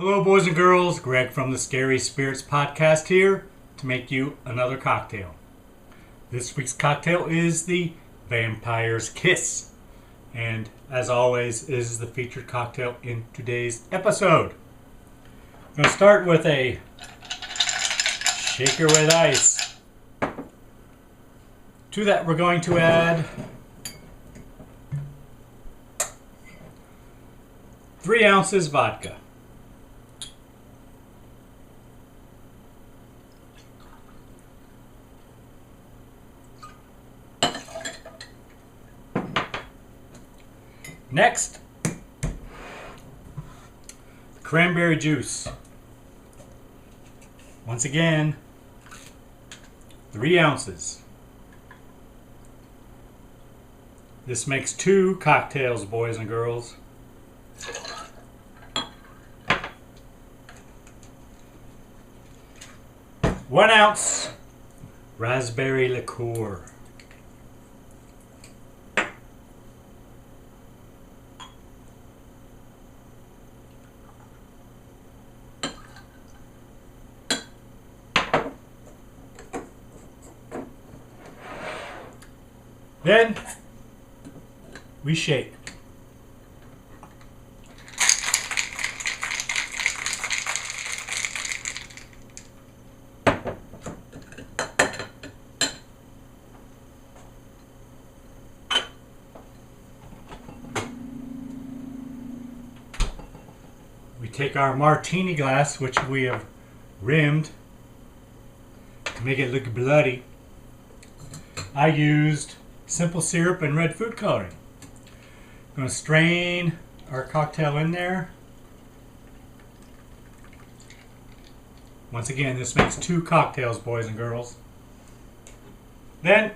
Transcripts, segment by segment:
Hello, boys and girls. Greg from the Scary Spirits podcast here to make you another cocktail. This week's cocktail is the Vampire's Kiss. And as always, is the featured cocktail in today's episode. I'm going to start with a shaker with ice. To that, we're going to add 3 ounces vodka. Next, cranberry juice. Once again, 3 ounces. This makes 2 cocktails, boys and girls. One ounce raspberry liqueur. Then we shake. We take our martini glass, which we have rimmed to make it look bloody. I used simple syrup and red food coloring. I'm going to strain our cocktail in there. Once again, this makes 2 cocktails, boys and girls. Then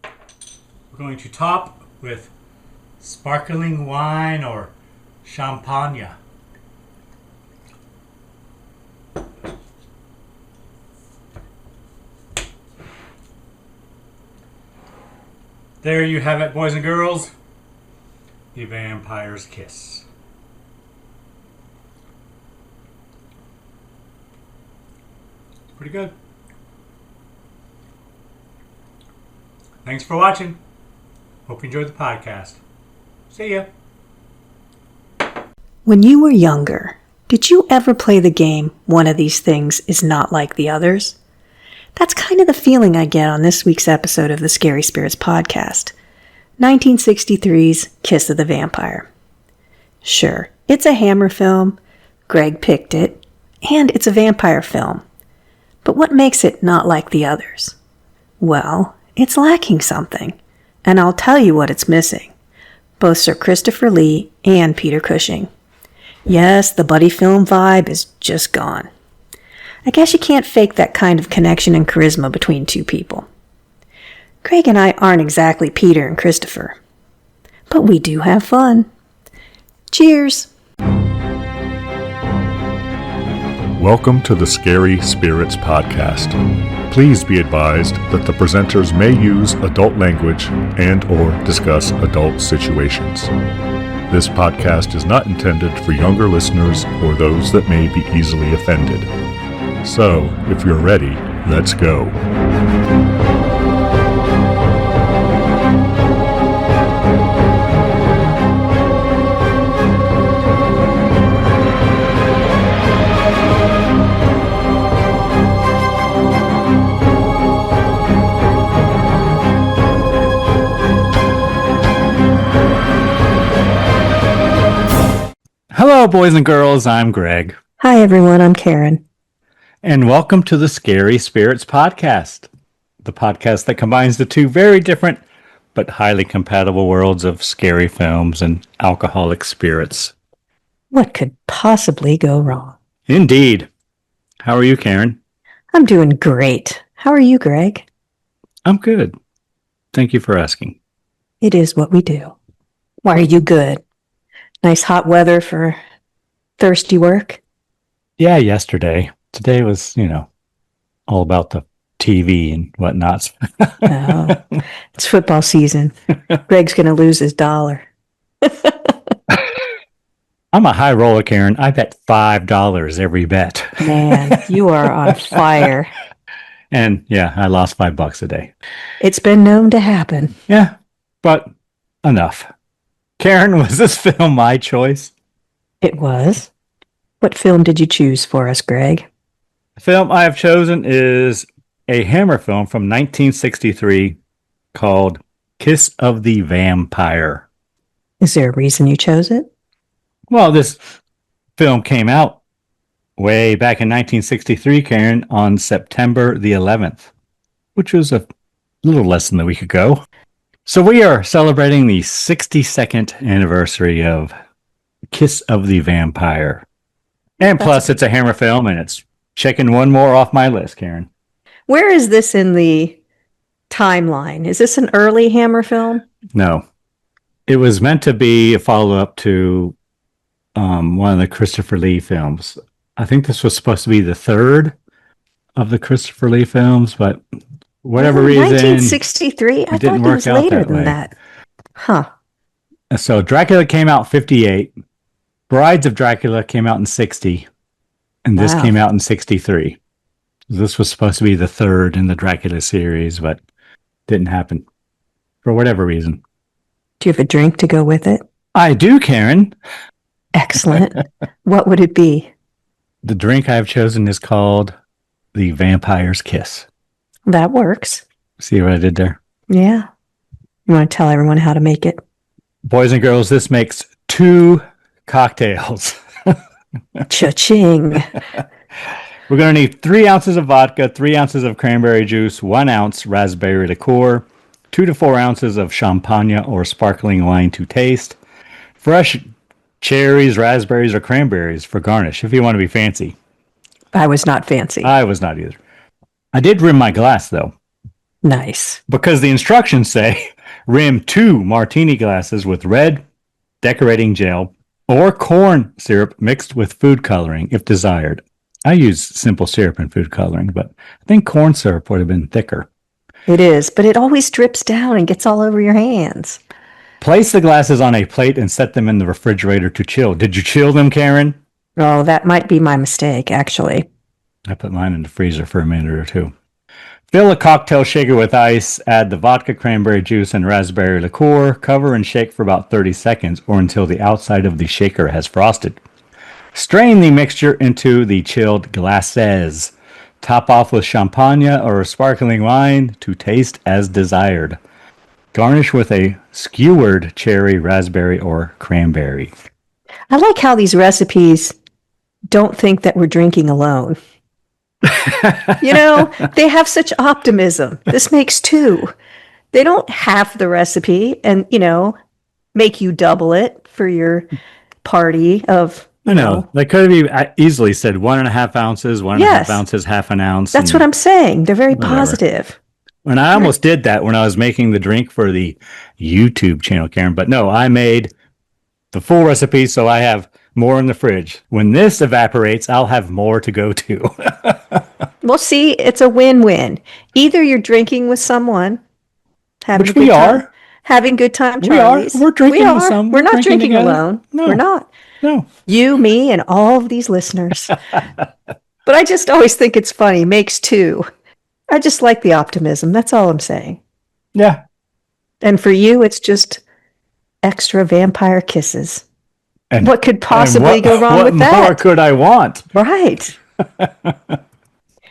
we're going to top with sparkling wine or champagne. There you have it, boys and girls. The Vampire's Kiss. Pretty good. Thanks for watching. Hope you enjoyed the podcast. See ya. When you were younger, did you ever play the game, One of These Things is Not Like the Others? That's kind of the feeling I get on this week's episode of the Scary Spirits podcast, 1963's Kiss of the Vampire. Sure, it's a Hammer film, Greg picked it, and it's a vampire film. But what makes it not like the others? Well, it's lacking something, and I'll tell you what it's missing. Both Sir Christopher Lee and Peter Cushing. Yes, the buddy film vibe is just gone. I guess you can't fake that kind of connection and charisma between 2 people. Craig and I aren't exactly Peter and Christopher, but we do have fun. Cheers! Welcome to the Scary Spirits podcast. Please be advised that the presenters may use adult language and/or discuss adult situations. This podcast is not intended for younger listeners or those that may be easily offended. So, if you're ready, let's go. Hello, boys and girls. I'm Greg. Hi everyone, I'm Karen. And welcome to the Scary Spirits podcast, the podcast that combines the 2 very different but highly compatible worlds of scary films and alcoholic spirits. What could possibly go wrong? Indeed. How are you, Karen? I'm doing great. How are you, Greg? I'm good. Thank you for asking. It is what we do. Why are you good? Nice hot weather for thirsty work? Yeah, yesterday. Today was, all about the TV and whatnot. Oh, it's football season. Greg's going to lose his dollar. I'm a high roller, Karen. I bet $5 every bet. Man, you are on fire. And yeah, I lost $5 a day. It's been known to happen. Yeah, but enough. Karen, was this film my choice? It was. What film did you choose for us, Greg? The film I have chosen is a Hammer film from 1963 called Kiss of the Vampire. Is there a reason you chose it? Well, this film came out way back in 1963, Karen, on September the 11th, which was a little less than a week ago. So we are celebrating the 62nd anniversary of Kiss of the Vampire. And plus, it's a Hammer film, and it's checking one more off my list, Karen. Where is this in the timeline? Is this an early Hammer film? No. It was meant to be a follow-up to one of the Christopher Lee films. I think this was supposed to be the third of the Christopher Lee films, but whatever reason, 1963? I thought it was later than that. Huh. So Dracula came out in 58. Brides of Dracula came out in 60. And this came out in 63. This was supposed to be the third in the Dracula series, but didn't happen for whatever reason. Do you have a drink to go with it? I do, Karen. Excellent. What would it be? The drink I've chosen is called the Vampire's Kiss. That works. See what I did there? Yeah. You want to tell everyone how to make it? Boys and girls, this makes 2 cocktails. Cha-ching. We're going to need 3 ounces of vodka, 3 ounces of cranberry juice, 1 ounce raspberry liqueur, 2 to 4 ounces of champagne or sparkling wine to taste, fresh cherries, raspberries, or cranberries for garnish if you want to be fancy. I was not fancy. I was not either. I did rim my glass, though. Nice. Because the instructions say rim 2 martini glasses with red decorating gel or corn syrup mixed with food coloring if desired. I use simple syrup and food coloring, but I think corn syrup would have been thicker. It is, but it always drips down and gets all over your hands. Place the glasses on a plate and set them in the refrigerator to chill. Did you chill them, Karen? Oh, that might be my mistake, actually. I put mine in the freezer for a minute or 2. Fill a cocktail shaker with ice, add the vodka, cranberry juice, and raspberry liqueur. Cover and shake for about 30 seconds or until the outside of the shaker has frosted. Strain the mixture into the chilled glasses. Top off with champagne or sparkling wine to taste as desired. Garnish with a skewered cherry, raspberry, or cranberry. I like how these recipes don't think that we're drinking alone. You know, they have such optimism. This makes 2. They don't half the recipe and, make you double it for your party of... I know. They could have easily said 1.5 ounces, 1.5 ounces, half an ounce. That's what I'm saying. They're very positive. And I almost did that when I was making the drink for the YouTube channel, Karen. But no, I made the full recipe, so I have more in the fridge. When this evaporates, I'll have more to go to. Well, see, it's a win-win. Either you're drinking with someone, having Which a good we time, are. having good time, We Charlies. are. We're drinking with someone. We're not drinking together. alone. No. We're not. No. You, me, and all of these listeners. But I just always think it's funny. Makes 2. I just like the optimism. That's all I'm saying. Yeah. And for you, it's just extra vampire kisses. And what could possibly go wrong with that? What more could I want? Right.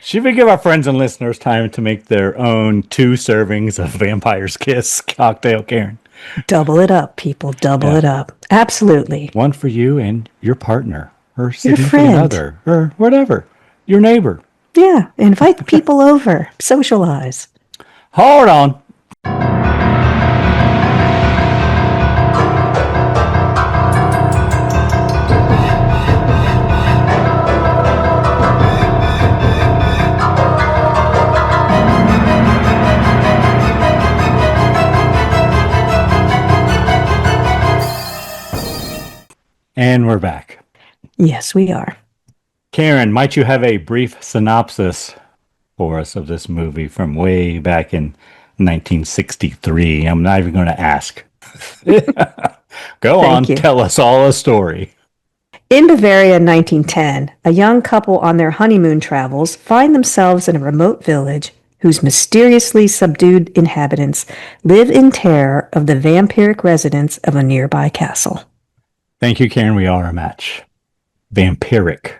Should we give our friends and listeners time to make their own 2 servings of Vampire's Kiss cocktail, Karen? Double it up, people. Double it up. Absolutely. One for you and your partner, or Your significant friend. other, or whatever. Your neighbor. Yeah. Invite people over. Socialize. Hold on. And we're back. Yes, we are. Karen, might you have a brief synopsis for us of this movie from way back in 1963? I'm not even going to ask. Go on, you. tell us all a story. In Bavaria in 1910, a young couple on their honeymoon travels find themselves in a remote village whose mysteriously subdued inhabitants live in terror of the vampiric residents of a nearby castle. Thank you, Karen. We are a match. Vampiric.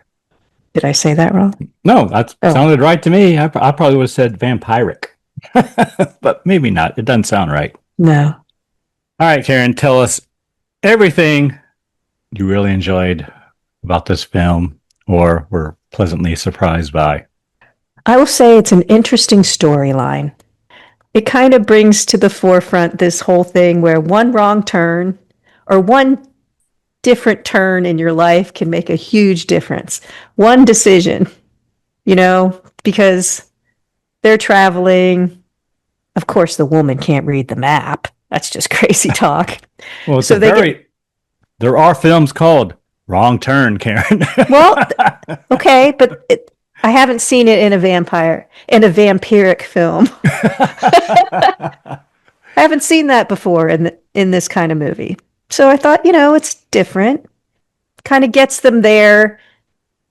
Did I say that wrong? No, that sounded right to me. I probably would have said vampiric. But maybe not. It doesn't sound right. No. All right, Karen, tell us everything you really enjoyed about this film or were pleasantly surprised by. I will say it's an interesting storyline. It kind of brings to the forefront this whole thing where one wrong turn or one different turn in your life can make a huge difference. One decision, because they're traveling. Of course, the woman can't read the map. That's just crazy talk. Well, there are films called Wrong Turn, Karen. Well, okay, but I haven't seen it in a vampiric film. I haven't seen that before in this kind of movie. So I thought, it's different. Kind of gets them there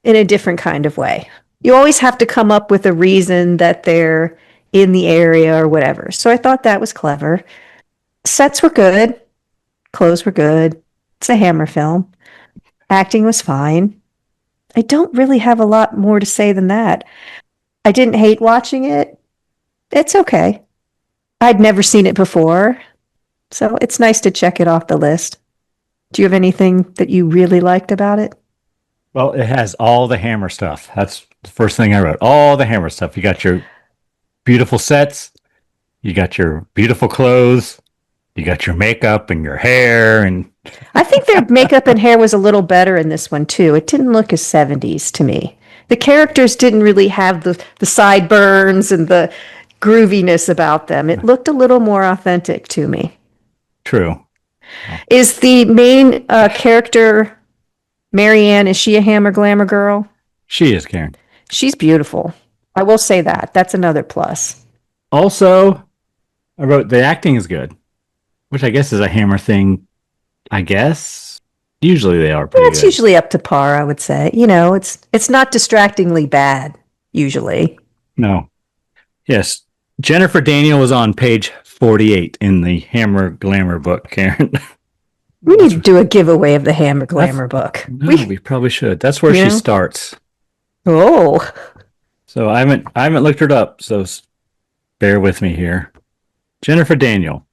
in a different kind of way. You always have to come up with a reason that they're in the area or whatever. So I thought that was clever. Sets were good. Clothes were good. It's a Hammer film. Acting was fine. I don't really have a lot more to say than that. I didn't hate watching it. It's okay. I'd never seen it before, so it's nice to check it off the list. Do you have anything that you really liked about it? Well, it has all the Hammer stuff. That's the first thing I wrote. All the Hammer stuff. You got your beautiful sets. You got your beautiful clothes. You got your makeup and your hair. And I think their makeup and hair was a little better in this one, too. It didn't look as 70s to me. The characters didn't really have the sideburns and the grooviness about them. It looked a little more authentic to me. True. Is the main character, Marianne, is she a Hammer glamour girl? She is, Karen. She's beautiful. I will say that. That's another plus. Also, I wrote the acting is good, which I guess is a Hammer thing, I guess. Usually they are pretty good. It's usually up to par, I would say. It's not distractingly bad, usually. No. Yes. Jennifer Daniel was on page 48 in the Hammer Glamour book, Karen. We need to do a giveaway of the Hammer Glamour book. No, we probably should. That's where she starts. Oh. So I haven't looked her up, so bear with me here. Jennifer Daniel.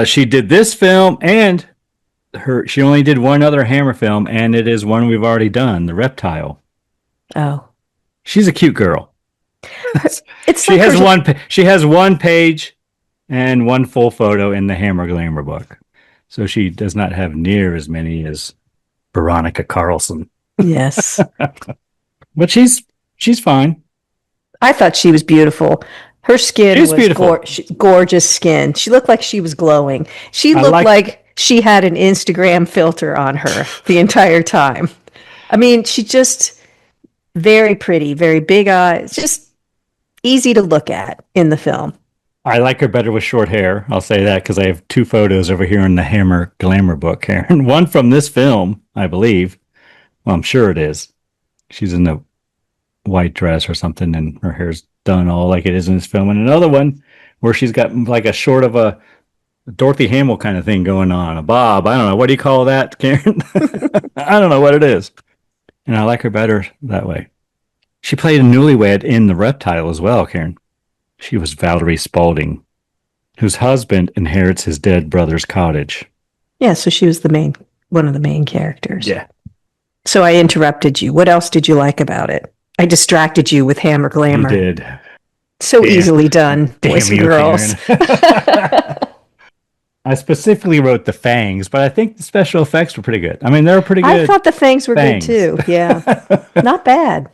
She did this film and she only did one other Hammer film, and it is one we've already done, The Reptile. Oh. She's a cute girl. She has one page and one full photo in the Hammer Glamour book. So she does not have near as many as Veronica Carlson. Yes. But she's fine. I thought she was beautiful. Her skin was beautiful. Gorgeous skin. She looked like she was glowing. She looked like she had an Instagram filter on her the entire time. I mean, she just very pretty, very big eyes, just easy to look at in the film. I like her better with short hair. I'll say that because I have two photos over here in the Hammer Glamour book, Karen. One from this film, I believe. Well, I'm sure it is. She's in the white dress or something, and her hair's done all like it is in this film. And another one where she's got like a short of a Dorothy Hamill kind of thing going on, a bob. I don't know. What do you call that, Karen? I don't know what it is. And I like her better that way. She played a newlywed in The Reptile as well, Karen. She was Valerie Spaulding, whose husband inherits his dead brother's cottage. Yeah, so she was one of the main characters. Yeah. So I interrupted you. What else did you like about it? I distracted you with Hammer Glamour. You did. So easily done, boys and girls. I specifically wrote the fangs, but I think the special effects were pretty good. I mean, they were pretty good. I thought the fangs were good too. Yeah. Not bad.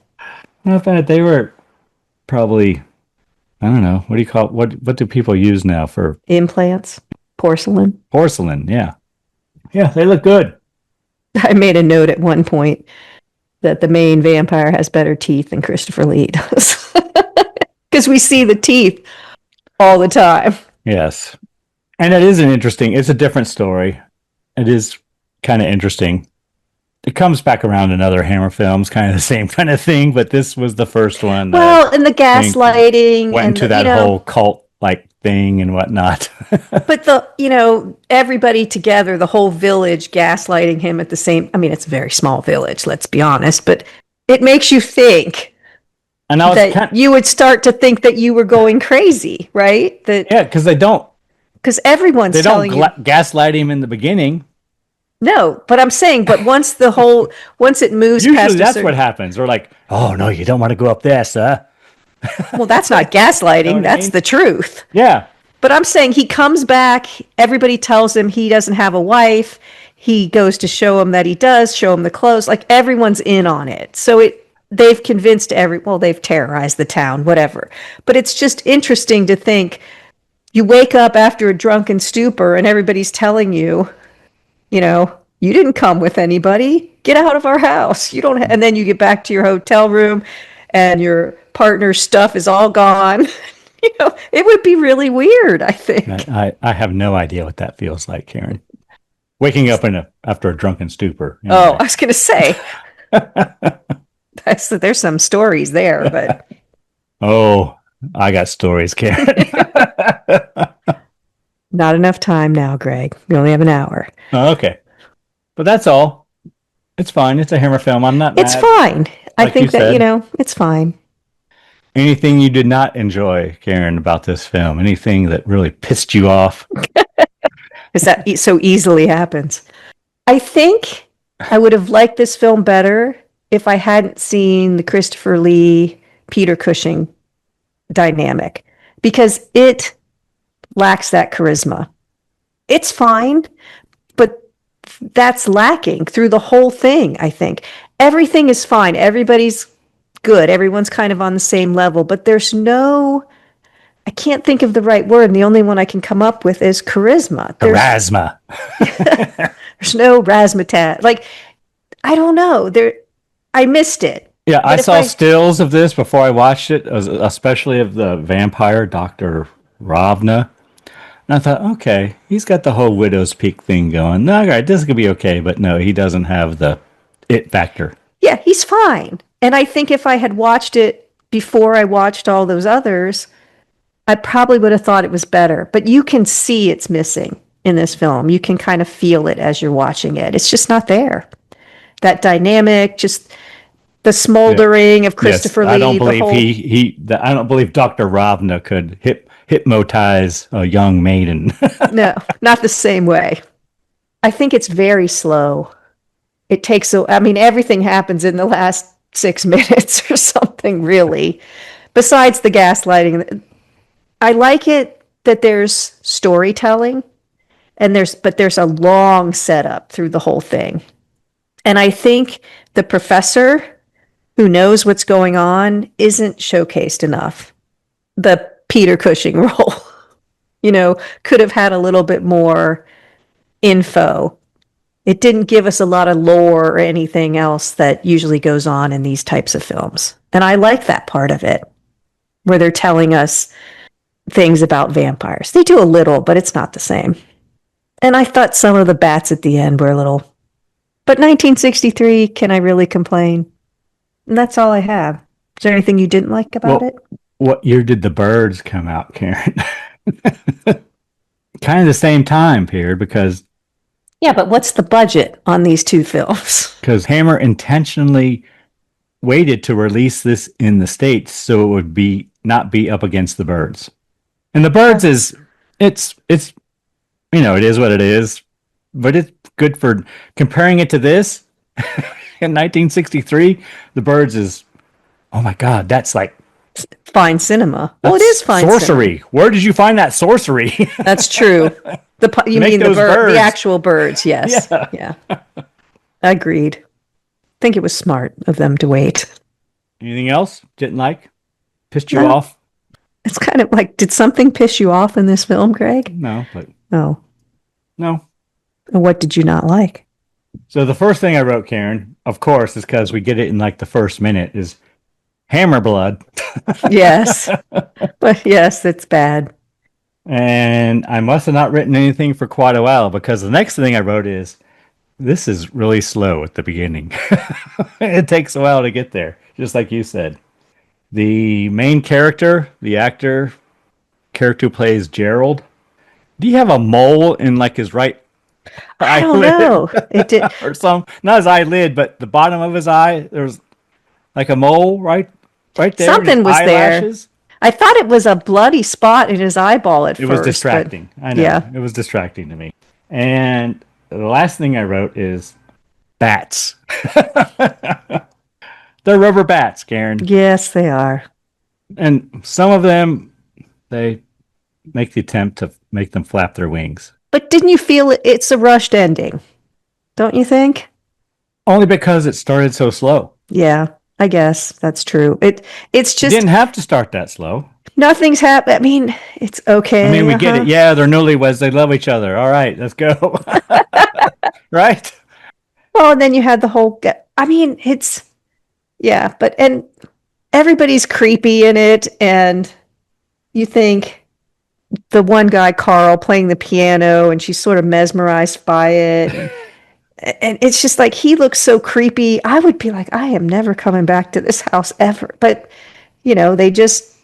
Not bad. They were probably, I don't know. What do you call it? What do people use now for implants? Porcelain? Porcelain, yeah. Yeah, they look good. I made a note at one point that the main vampire has better teeth than Christopher Lee does. Because we see the teeth all the time. Yes. And it's a different story. It is kind of interesting. it comes back around in other Hammer films, kind of the same kind of thing. But this was the first one that Well, and the I think gaslighting went and into that whole cult like thing and whatnot. but everybody together, the whole village gaslighting him at the same, I mean, it's a very small village, let's be honest, but it makes you think And I was that you would start to think that you were going crazy, right? Yeah, because because everyone's telling you. gaslight him in the beginning. No, but I'm saying, but once it moves Usually past that's what happens. We're like, oh no, you don't want to go up there, sir. well, that's not gaslighting. You know what I That's mean? the truth. Yeah. But I'm saying he comes back. Everybody tells him he doesn't have a wife. He goes to show him that he does, show him the clothes. Like everyone's in on it. So they've convinced they've terrorized the town, whatever. But it's just interesting to think you wake up after a drunken stupor and everybody's telling you, you didn't come with anybody. Get out of our house. You don't. And then you get back to your hotel room and your partner's stuff is all gone. It would be really weird, I think. I have no idea what that feels like, Karen. Waking up after a drunken stupor. Oh, I was going to say. There's some stories there, but. Oh, I got stories, Karen. Not enough time now, Greg. We only have an hour. Oh, okay. But that's all. It's fine. It's a Hammer film. I'm not It's mad. fine. I Like think you that, said. it's fine. Anything you did not enjoy, Karen, about this film? Anything that really pissed you off? Because that so easily happens. I think I would have liked this film better if I hadn't seen the Christopher Lee, Peter Cushing dynamic, because it lacks that charisma. It's fine, but that's lacking through the whole thing, I think. Everything is fine. Everybody's good. Everyone's kind of on the same level, but I can't think of the right word, and the only one I can come up with is charisma. There's no razzmatazz. Like, I don't know. I missed it. Yeah, I saw stills of this before I watched it, especially of the vampire, Dr. Ravna. And I thought, okay, he's got the whole Widow's Peak thing going. No, all right, this is going to be okay. But no, he doesn't have the it factor. Yeah, he's fine. And I think if I had watched it before I watched all those others, I probably would have thought it was better. But you can see it's missing in this film. You can kind of feel it as you're watching it. It's just not there. That dynamic, just the smoldering of Christopher Lee. I don't believe I don't believe Dr. Ravna could hypnotize a young maiden. No, not the same way. I think it's very slow. It takes everything happens in the last 6 minutes or something, really. Besides the gaslighting, I like it that there's storytelling, but there's a long setup through the whole thing. And I think the professor who knows what's going on isn't showcased enough. The Peter Cushing role, could have had a little bit more info. It didn't give us a lot of lore or anything else that usually goes on in these types of films. And I like that part of it, where they're telling us things about vampires. They do a little, but it's not the same. And I thought some of the bats at the end were a little... But 1963, can I really complain? And that's all I have. Is there anything you didn't like about it? What year did The Birds come out, Karen? Kind of the same time period, because... Yeah, but what's the budget on these two films? Because Hammer intentionally waited to release this in the States so it would not be up against The Birds. And The Birds it is what it is, but it's good for comparing it to this in 1963. The Birds is, oh my God, that's like fine cinema. Well, it is fine sorcery. Cinema. Where did you find that sorcery? That's true. You mean the actual birds? Yes. Yeah. Agreed. I think it was smart of them to wait. Anything else didn't like? Pissed you off? It's kind of like, did something piss you off in this film, Greg? No, but no. What did you not like? So the first thing I wrote, Karen, of course, is because we get it in like the first minute, is hammer blood. Yes. But yes, it's bad. And I must have not written anything for quite a while, because the next thing I wrote is This is really slow at the beginning. It takes a while to get there, just like you said. The main character, the character who plays Gerald, do you have a mole in like his right I don't eyelid? know. It did. Or some, not his eyelid, but the bottom of his eye. There's like a mole right there. Something was there. Eyelashes. I thought it was a bloody spot in his eyeball at It first. was distracting. I know. Yeah. It was distracting to me. And the last thing I wrote is bats. They're rubber bats, Karen. Yes, they are. And some of them, they make the attempt to make them flap their wings. But didn't you feel it's a rushed ending? Don't you think? Only because it started so slow. Yeah, I guess that's true. It's just Didn't have to start that slow. nothing's happened. I mean, it's okay. I mean, we get it. Yeah, they're newlyweds. They love each other. All right, let's go. Right? Well, and then you had the whole. I mean, it's yeah, and everybody's creepy in it, and you think the one guy, Carl, playing the piano, and she's sort of mesmerized by it. And it's just like, he looks so creepy. I would be like, I am never coming back to this house ever. But, they just.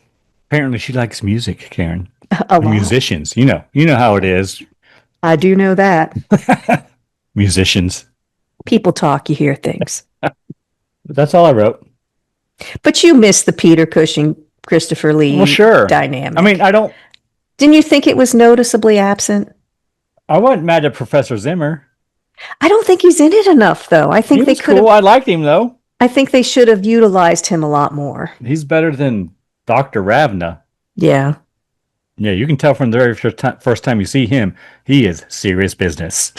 Apparently she likes music, Karen. A lot. Musicians. You know how it is. I do know that. Musicians. People talk, you hear things. But that's all I wrote. But you miss the Peter Cushing, Christopher Lee dynamic. I mean, Didn't you think it was noticeably absent? I wasn't mad at Professor Zimmer. I don't think he's in it enough, though. I think He was cool. I liked him, though. I think they should have utilized him a lot more. He's better than Dr. Ravna. Yeah. Yeah, you can tell from the very first time you see him, he is serious business.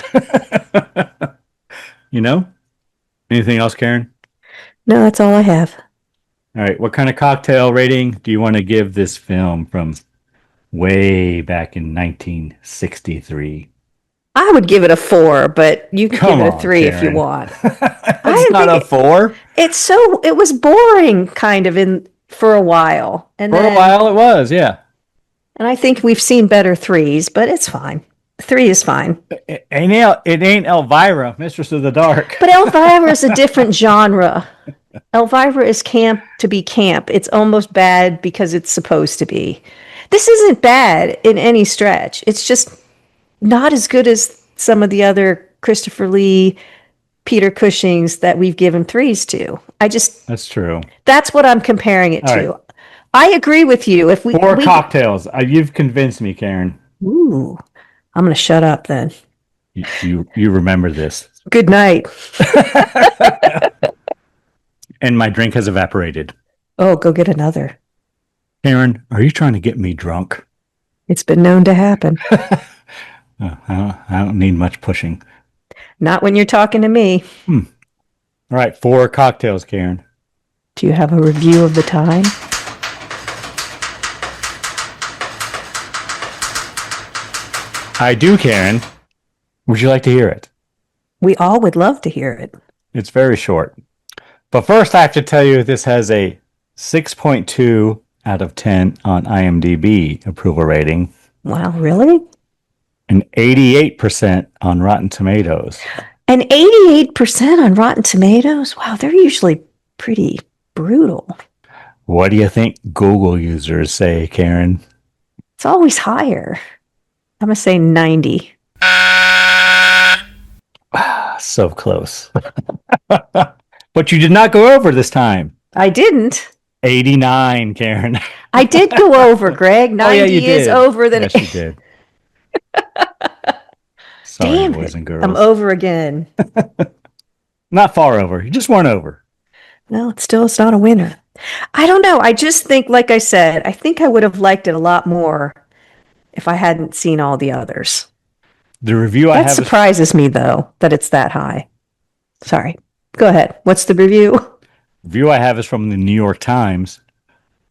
Anything else, Karen? No, that's all I have. All right. What kind of cocktail rating do you want to give this film from way back in 1963? I would give it a 4, but you can give it a 3 Karen. if you want. It's not a 4. It was boring kind of for a while. And for a while it was, yeah. And I think we've seen better 3s, but it's fine. 3 is fine. It ain't Elvira, Mistress of the Dark. But Elvira is a different genre. Elvira is camp to be camp. It's almost bad because it's supposed to be. This isn't bad in any stretch. It's just not as good as some of the other Christopher Lee, Peter Cushings that we've given 3s to. That's true. That's what I'm comparing it to. Right. I agree with you. If Four cocktails. You've convinced me, Karen. Ooh, I'm going to shut up then. You remember this. Good night. And my drink has evaporated. Oh, go get another. Karen, are you trying to get me drunk? It's been known to happen. I don't need much pushing. Not when you're talking to me. All right, 4 cocktails, Karen. Do you have a review of the time? I do, Karen. Would you like to hear it? We all would love to hear it. It's very short. But first, I have to tell you this has a 6.2 out of 10 on IMDb approval rating. Wow, really? And 88% on Rotten Tomatoes. And 88% on Rotten Tomatoes? Wow, they're usually pretty brutal. What do you think Google users say, Karen? It's always higher. I'm going to say 90. So close. But you did not go over this time. I didn't. 89, Karen. I did go over, Greg. 90 is over than yes, you did. Sorry, Damn boys it. and girls. I'm over again. Not far over. You just weren't over. No, it's not a winner. I don't know. I just think, like I said, I think I would have liked it a lot more if I hadn't seen all the others. The review I have surprises me, though, that it's that high. Sorry. Go ahead. What's the review? Review I have is from the New York Times,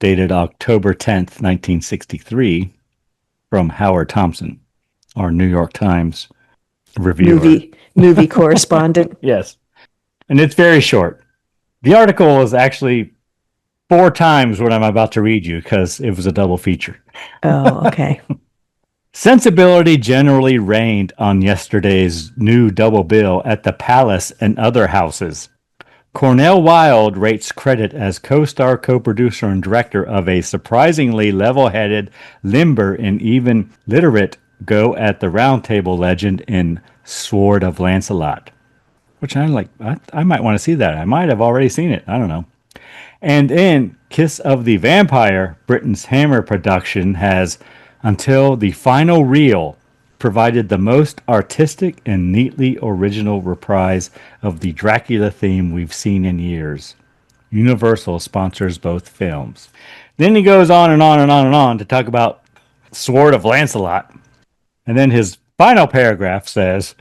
dated October 10th, 1963, from Howard Thompson, our New York Times reviewer. Movie correspondent. Yes. And it's very short. The article is actually 4 times what I'm about to read you because it was a double feature. Oh, okay. Sensibility generally reigned on yesterday's new double bill at the Palace and other houses. Cornell Wilde rates credit as co-star, co-producer, and director of a surprisingly level-headed, limber, and even literate go at the Round Table legend in Sword of Lancelot, which I like. I might want to see that. I might have already seen it. I don't know. And in Kiss of the Vampire, Britain's Hammer production has, until the final reel, provided the most artistic and neatly original reprise of the Dracula theme we've seen in years. Universal sponsors both films. Then he goes on and on and on and on to talk about Sword of Lancelot. And then his final paragraph says,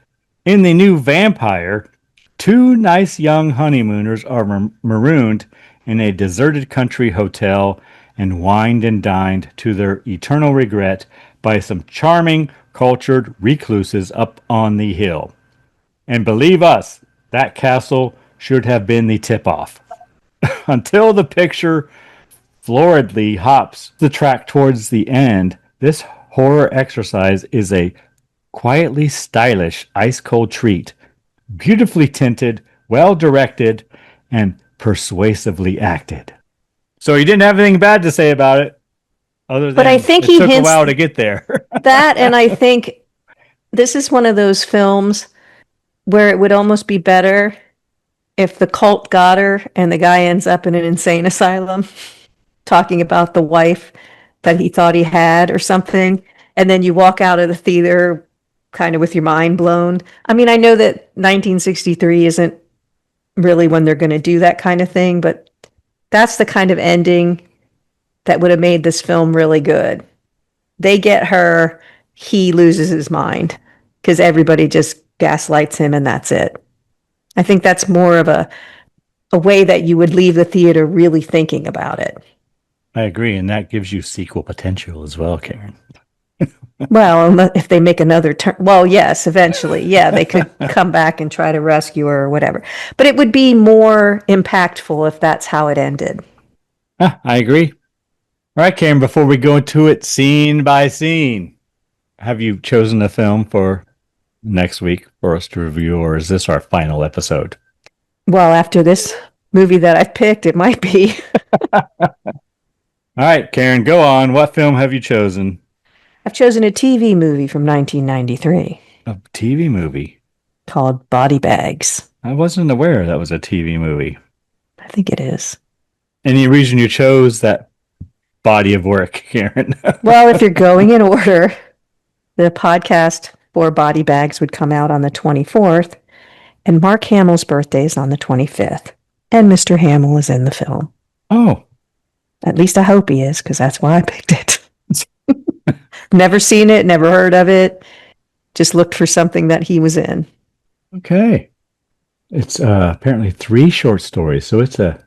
in the new Vampire, two nice young honeymooners are marooned in a deserted country hotel and wined and dined to their eternal regret by some charming, cultured recluses up on the hill. And believe us, that castle should have been the tip-off. Until the picture floridly hops the track towards the end, this horror exercise is a quietly stylish, ice-cold treat, beautifully tinted, well-directed, and persuasively acted. So he didn't have anything bad to say about it, other than But I think it he took a hints while to get there. that, and I think this is one of those films where it would almost be better if the cult got her and the guy ends up in an insane asylum talking about the wife that he thought he had or something, and then you walk out of the theater kind of with your mind blown. I mean, I know that 1963 isn't really when they're going to do that kind of thing, but that's the kind of ending that would have made this film really good. They get her, he loses his mind because everybody just gaslights him and that's it. I think that's more of a way that you would leave the theater really thinking about it. I agree, and that gives you sequel potential as well, Karen. Well, if they make another turn, well, yes, eventually, yeah, they could come back and try to rescue her or whatever. But it would be more impactful if that's how it ended. I agree. All right, Karen, before we go into it scene by scene, have you chosen a film for next week for us to review, or is this our final episode? Well, after this movie that I've picked, it might be. All right, Karen, go on. What film have you chosen? I've chosen a TV movie from 1993. A TV movie? Called Body Bags. I wasn't aware that was a TV movie. I think it is. Any reason you chose that body of work, Karen? Well, if you're going in order, the podcast for Body Bags would come out on the 24th, and Mark Hamill's birthday is on the 25th, and Mr. Hamill is in the film. Oh. At least I hope he is, because that's why I picked it. Never seen it, never heard of it. Just looked for something that he was in. Okay. It's apparently 3 short stories, so it's a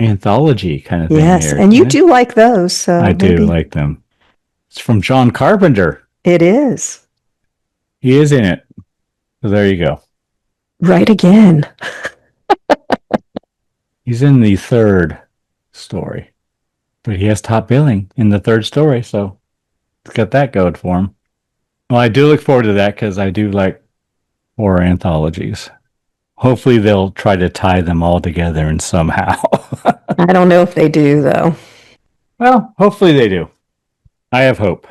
anthology kind of thing. Yes, here, and you do like those. So I do like them. It's from John Carpenter. It is. He is in it. So there you go. Right again. He's in the 3rd story. But he has top billing in the 3rd story, so it's got that going for him. Well, I do look forward to that because I do like horror anthologies. Hopefully they'll try to tie them all together and somehow. I don't know if they do, though. Well, hopefully they do. I have hope.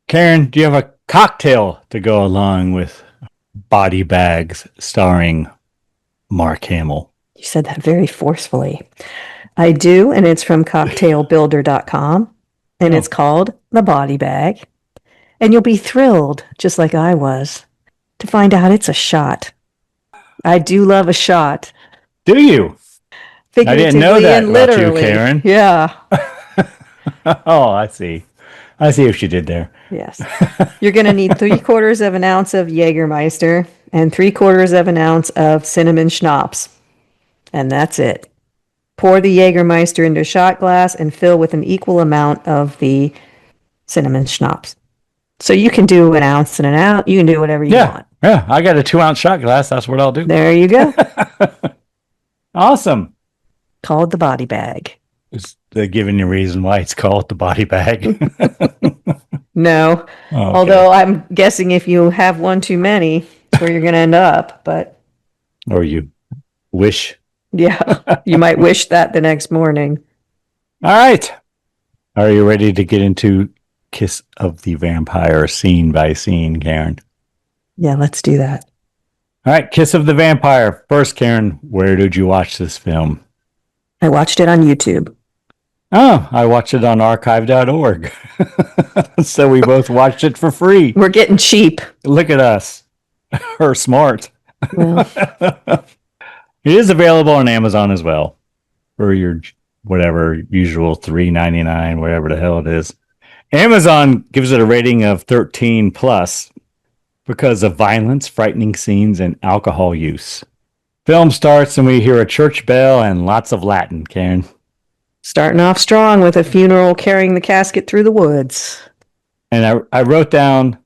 Karen, do you have a cocktail to go along with Body Bags starring Mark Hamill? You said that very forcefully. I do, and it's from cocktailbuilder.com, and It's called The Body Bag. And you'll be thrilled, just like I was, to find out it's a shot. I do love a shot. Do you? I didn't know that about you, Karen. Yeah. Oh, I see. I see what you did there. Yes. You're going to need 3/4 of an ounce of Jägermeister and 3/4 of an ounce of cinnamon schnapps. And that's it. Pour the Jägermeister into a shot glass and fill with an equal amount of the cinnamon schnapps. So you can do an ounce and an ounce. You can do whatever you want. Yeah, I got a 2-ounce shot glass. That's what I'll do. There you go. Awesome. Called The Body Bag. Is they giving you a reason why it's called The Body Bag? No. Oh, okay. Although I'm guessing if you have one too many, it's where you're going to end up. But Or you wish. yeah, you might wish that the next morning. All right. Are you ready to get into Kiss of the Vampire scene by scene, Karen? Yeah, let's do that. All right. Kiss of the Vampire. First, Karen, where did you watch this film? I watched it on YouTube. Oh, I watched it on archive.org. So we both watched it for free. We're getting cheap. Look at us. We're smart. Well, It is available on Amazon as well for your whatever usual $3.99, whatever the hell it is. Amazon gives it a rating of 13 plus because of violence, frightening scenes, and alcohol use. Film starts and we hear a church bell and lots of Latin, Karen. starting off strong with a funeral carrying the casket through the woods. And I wrote down,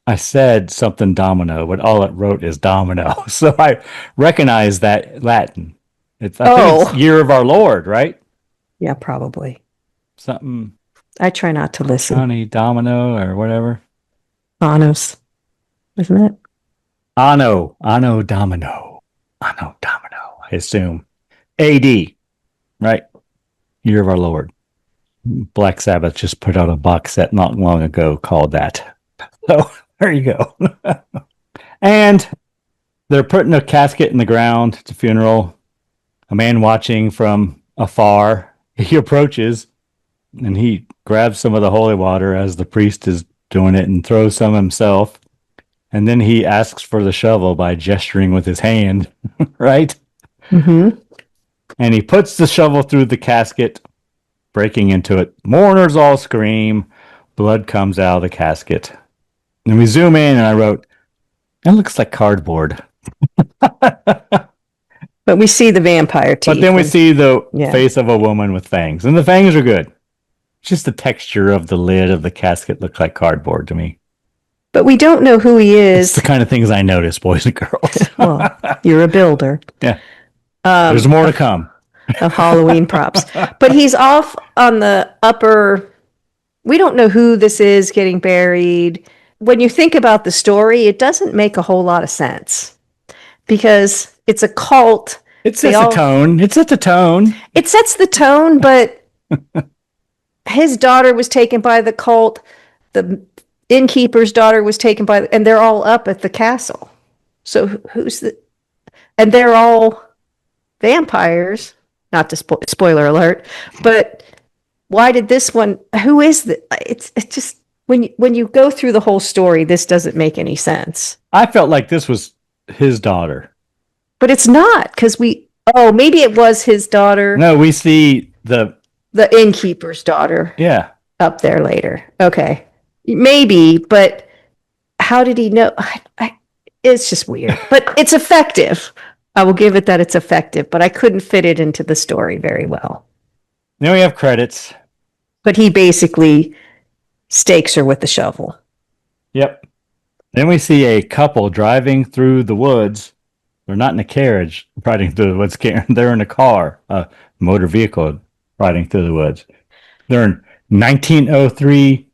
I said something domino, but all it wrote is domino. So I recognize that Latin. I think it's Year of Our Lord, right? Yeah, probably. Something. I try not to listen. Sonny Domino or whatever. Anos, isn't it? Anno Domino. I assume. AD, right? Year of Our Lord. Black Sabbath just put out a box set not long ago called that. So there you go. And they're putting a casket in the ground. It's a funeral. A man watching from afar. He approaches and he grabs some of the holy water as the priest is doing it and throws some himself. And then he asks for the shovel by gesturing with his hand, right? Mm-hmm. And he puts the shovel through the casket, breaking into it. Mourners all scream. Blood comes out of the casket. And we zoom in and I wrote, that looks like cardboard. But we see the vampire teeth. But then we see the face of a woman with fangs. And the fangs are good. Just the texture of the lid of the casket looks like cardboard to me. But we don't know who he is. It's the kind of things I notice, boys and girls. Well, you're a builder. Yeah. There's more to come. Of Halloween props. But he's off on the upper... We don't know who this is getting buried. When you think about the story, it doesn't make a whole lot of sense. Because it's a cult. It sets the tone. It sets the tone. It sets the tone, but his daughter was taken by the cult. The innkeeper's daughter was taken by... And they're all up at the castle. So who's the... And they're all vampires. Not to spoiler alert. But why did this one... Who is the... It's just... When you go through the whole story, this doesn't make any sense. I felt like this was his daughter. But it's not, because we... Oh, maybe it was his daughter. No, we see the innkeeper's daughter. Yeah. Up there later. Okay. Maybe, but how did he know? It's just weird. But it's effective. I will give it that it's effective, but I couldn't fit it into the story very well. Then we have credits. But he basically stakes her with the shovel. Yep. Then we see a couple driving through the woods. They're not in a carriage riding through the woods. They're in a car, a motor vehicle riding through the woods. They're in 1903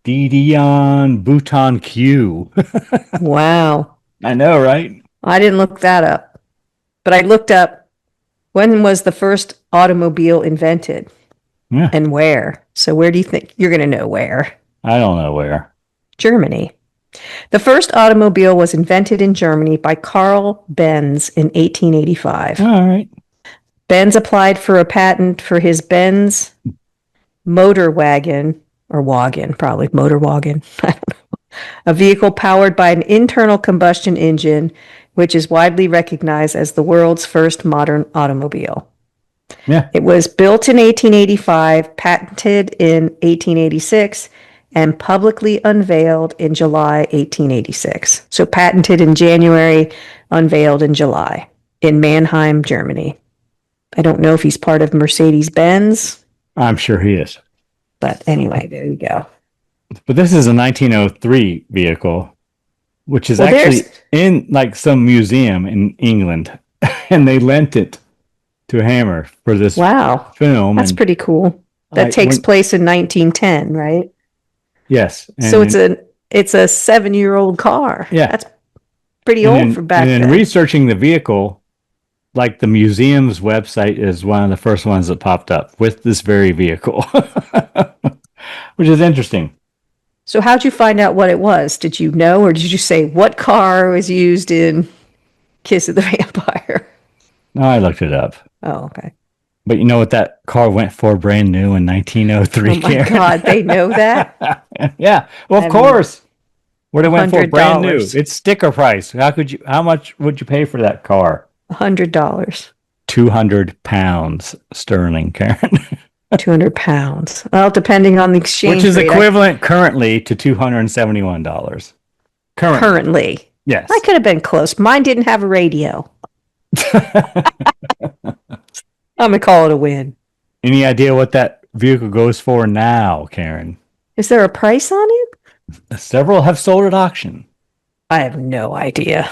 Didion Bouton Q. Wow. I know, right? I didn't look that up. But I looked up when was the first automobile invented? Yeah. And where? So where do you think? You're going to know where. I don't know where. Germany. The first automobile was invented in Germany by Carl Benz in 1885. All right. Benz applied for a patent for his Benz motor wagon, or wagon, probably motor wagon. I don't know. A vehicle powered by an internal combustion engine, which is widely recognized as the world's first modern automobile. Yeah. It was built in 1885, patented in 1886, and publicly unveiled in July 1886. So patented in January, unveiled in July in Mannheim, Germany. I don't know if he's part of Mercedes-Benz. I'm sure he is. But anyway, there you go. But this is a 1903 vehicle, which is actually in like some museum in England. And they lent it to Hammer for this film. That's pretty cool. That takes place in 1910, right? Yes. So it's a 7-year-old car. Yeah. That's pretty old for back then. then. Researching the vehicle, like the museum's website is one of the first ones that popped up with this very vehicle, which is interesting. So how'd you find out what it was? Did you know, or did you say what car was used in Kiss of the Vampire? No, I looked it up. Oh, okay. But you know what that car went for brand new in 1903? Oh my Karen? God, they know that? Yeah, well, of course. What it went for brand new? $100. It's sticker price. How much would you pay for that car? $100. 200 pounds sterling, Karen. 200 pounds. Well, depending on the exchange Which is rate, equivalent currently to $271. Currently. Yes. I could have been close. Mine didn't have a radio. I'm going to call it a win. Any idea what that vehicle goes for now, Karen? Is there a price on it? Several have sold at auction. I have no idea.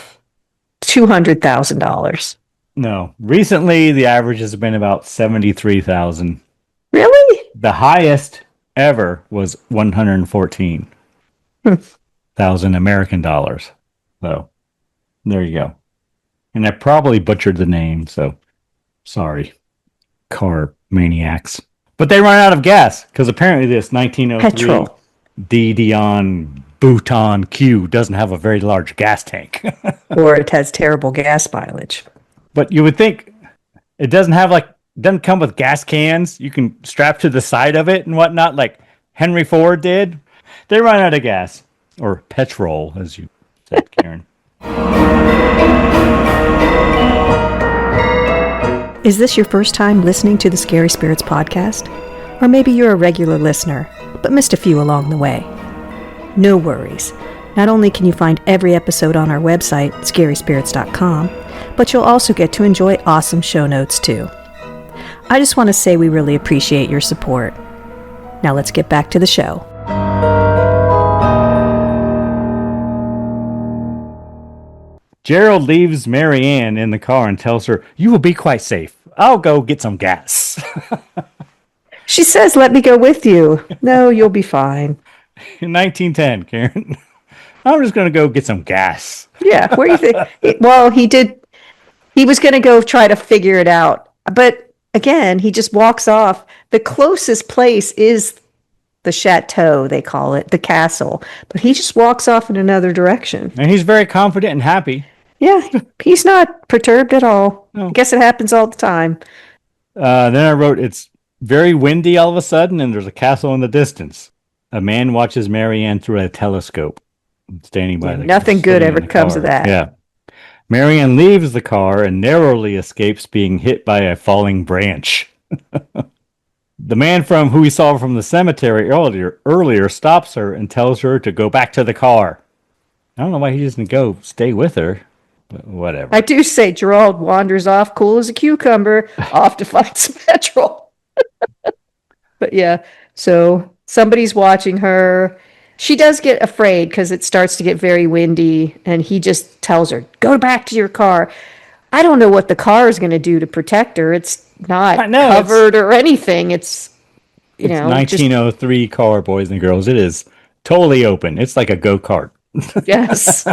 $200,000. No. Recently, the average has been about $73,000. Really? The highest ever was $114,000 American dollars. So, there you go. And I probably butchered the name, so sorry, car maniacs. But they run out of gas because apparently this 1903 Petrol. Dion Bouton Q doesn't have a very large gas tank. Or it has terrible gas mileage. But you would think it doesn't come with gas cans you can strap to the side of it and whatnot, like Henry Ford did. They run out of gas, or petrol, as you said, Karen. Is this your first time listening to the Scary Spirits podcast? Or maybe you're a regular listener, but missed a few along the way. No worries. Not only can you find every episode on our website, scaryspirits.com, but you'll also get to enjoy awesome show notes too. I just want to say we really appreciate your support. Now let's get back to the show. Gerald leaves Marianne in the car and tells her, "You will be quite safe. I'll go get some gas." She says, "Let me go with you." No, you'll be fine. In 1910, Karen. I'm just going to go get some gas. Yeah, where do you think? Well, he did. He was going to go try to figure it out. But again, he just walks off. The closest place is the chateau, they call it, the castle. But he just walks off in another direction. And he's very confident and happy. Yeah, he's not perturbed at all. No. I guess it happens all the time. Then I wrote, it's very windy all of a sudden, and there's a castle in the distance. A man watches Marianne through a telescope, standing by the Nothing good ever comes of that. Yeah. Marianne leaves the car and narrowly escapes being hit by a falling branch. The man from who we saw from the cemetery earlier stops her and tells her to go back to the car. I don't know why he doesn't go stay with her, but whatever. I do say Gerald wanders off, cool as a cucumber, off to find some petrol. But yeah, so somebody's watching her. She does get afraid because it starts to get very windy, and he just tells her, "Go back to your car." I don't know what the car is going to do to protect her. It's not covered or anything. It's 1903 car, boys and girls. It is totally open. It's like a go-kart. Yes.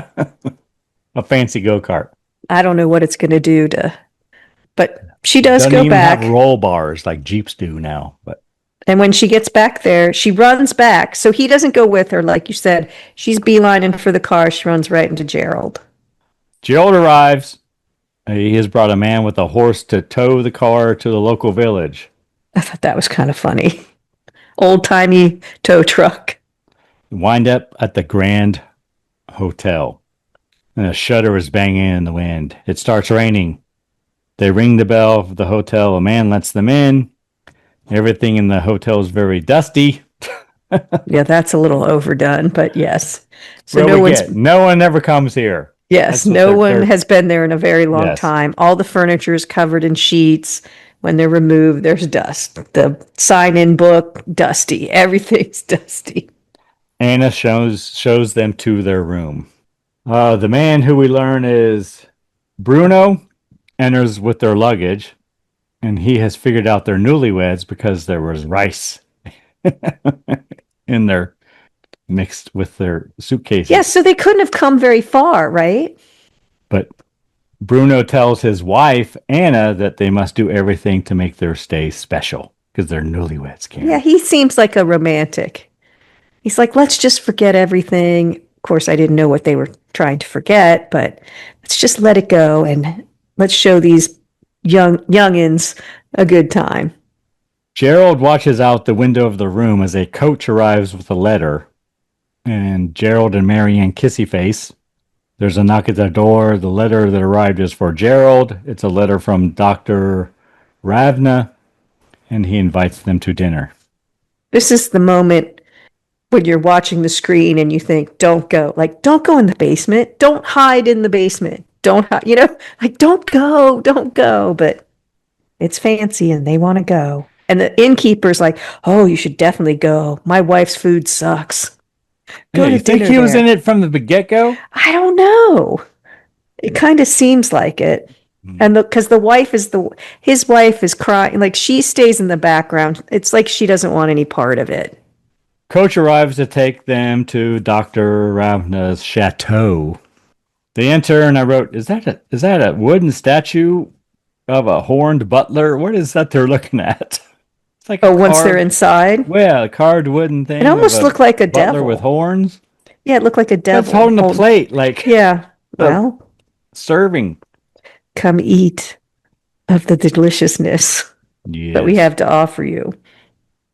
A fancy go-kart. I don't know what it's going to do but she does Doesn't go even back. have roll bars like Jeeps do now. And when she gets back there, she runs back. So he doesn't go with her. Like you said, she's beelining for the car. She runs right into Gerald. Gerald arrives. He has brought a man with a horse to tow the car to the local village. I thought that was kind of funny. Old-timey tow truck. Wind up at the Grand Hotel. And a shutter is banging in the wind. It starts raining. They ring the bell of the hotel. A man lets them in. Everything in the hotel is very dusty. Yeah, that's a little overdone, but yes. So no one ever comes here. Yes, no one has been there in a very long time. All the furniture is covered in sheets. When they're removed, there's dust. The sign-in book, dusty. Everything's dusty. Anna shows them to their room. The man who we learn is Bruno enters with their luggage, and he has figured out they're newlyweds because there was rice in their mixed with their suitcases. Yeah, so they couldn't have come very far, right? But Bruno tells his wife, Anna, that they must do everything to make their stay special because they're newlyweds, Karen. Yeah, he seems like a romantic. He's like, let's just forget everything. Of course, I didn't know what they were trying to forget, but let's just let it go and let's show these youngins a good time. Gerald watches out the window of the room as a coach arrives with a letter, and Gerald and Marianne kissy face. There's a knock at the door. The letter that arrived is for Gerald. It's a letter from Dr. Ravna, and he invites them to dinner. This is the moment when you're watching the screen and you think, don't go. Like, don't go in the basement. Don't hide in the basement. Don't go. But it's fancy and they want to go. And the innkeeper's like, oh, you should definitely go. My wife's food sucks. Go to dinner. You think he was in it from the get-go? I don't know. It kind of seems like it. And because his wife is crying, like she stays in the background. It's like she doesn't want any part of it. Coach arrives to take them to Dr. Ravna's chateau. They enter, and I wrote, is that a wooden statue of a horned butler? What is that they're looking at? It's like once they're inside? Well, a carved wooden thing. It almost looked like a butler devil with horns. Yeah, it looked like a devil. That's holding a plate, like yeah. Well, serving. Come eat of the deliciousness that we have to offer you.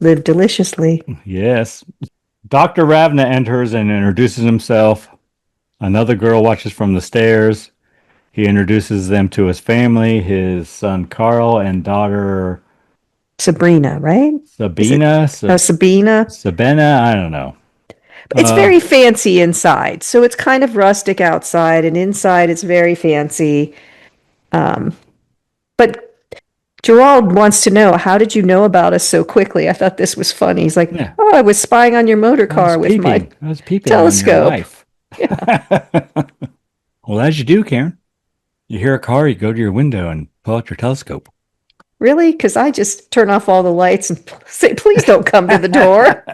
Live deliciously. Yes. Dr. Ravna enters and introduces himself. Another girl watches from the stairs. He introduces them to his family, his son Carl and daughter Sabrina, right? Sabina? Sabina? Sabina? I don't know. It's very fancy inside. So it's kind of rustic outside, and inside it's very fancy. But Gerald wants to know, how did you know about us so quickly? I thought this was funny. He's like, oh, I was spying on your motor car with my telescope. On your wife. Yeah. Well, as you do, Karen. You hear a car, you go to your window and pull out your telescope. Really? Because I just turn off all the lights and say, please don't come to the door.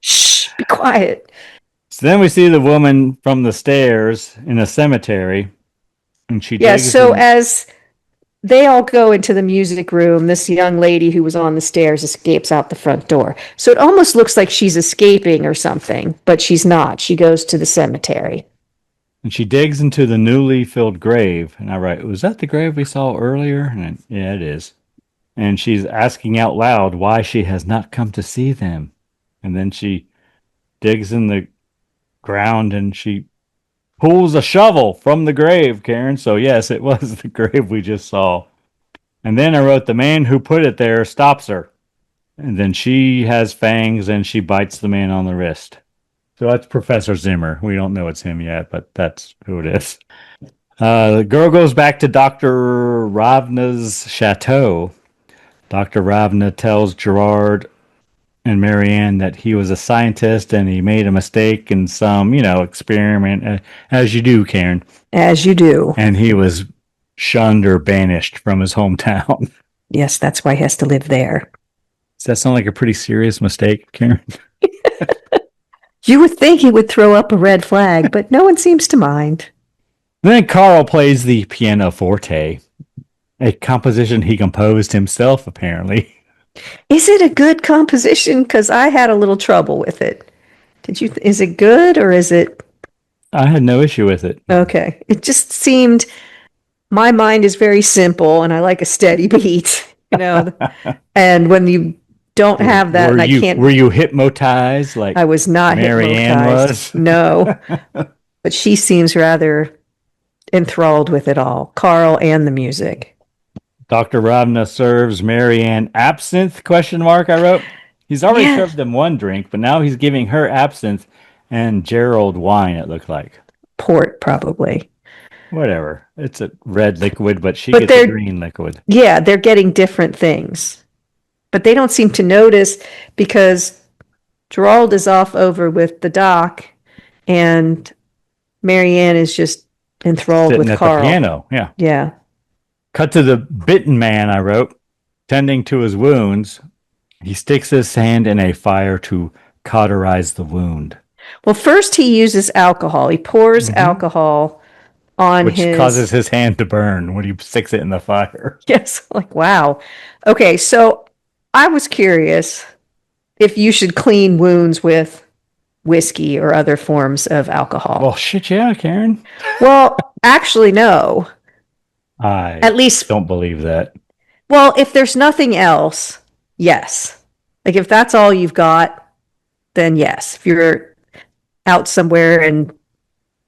Shh, be quiet. So then we see the woman from the stairs in a cemetery. And she as they all go into the music room, this young lady who was on the stairs escapes out the front door. So it almost looks like she's escaping or something, but she's not. She goes to the cemetery. And she digs into the newly filled grave. And I write, was that the grave we saw earlier? And yeah, it is. And she's asking out loud why she has not come to see them. And then she digs in the ground and she pulls a shovel from the grave, Karen. So yes, it was the grave we just saw. And then I wrote, the man who put it there stops her. And then she has fangs and she bites the man on the wrist. So that's Professor Zimmer. We don't know it's him yet, but that's who it is. The girl goes back to Dr. Ravna's chateau. Dr. Ravna tells Gerard and Marianne that he was a scientist and he made a mistake in some, experiment, as you do, Karen. As you do. And he was shunned or banished from his hometown. Yes, that's why he has to live there. Does that sound like a pretty serious mistake, Karen? You would think he would throw up a red flag, but no one seems to mind. Then Carl plays the pianoforte, a composition he composed himself, apparently. Is it a good composition? Because I had a little trouble with it. Is it good or is it? I had no issue with it. Okay. It just seemed, my mind is very simple and I like a steady beat, and when you don't have that and I can't. Were you hypnotized like I was not Marianne hypnotized. Was? No. But she seems rather enthralled with it all, Carl and the music. Dr. Ravna serves Marianne absinthe, ? I wrote. He's already served them one drink, but now he's giving her absinthe and Gerald wine, it looked like. Port, probably. Whatever. It's a red liquid, but she gets a green liquid. Yeah, they're getting different things. But they don't seem to notice because Gerald is off over with the doc and Marianne is just enthralled sitting with at Carl. The piano, yeah. Yeah. Cut to the bitten man, I wrote, tending to his wounds. He sticks his hand in a fire to cauterize the wound. Well, first he uses alcohol. He pours alcohol on which causes his hand to burn when he sticks it in the fire. Yes, like, wow. Okay, so I was curious if you should clean wounds with whiskey or other forms of alcohol. Well, shit, yeah, Karen. Well, actually, no. I At least don't believe that. Well, if there's nothing else, yes. Like if that's all you've got, then yes. If you're out somewhere and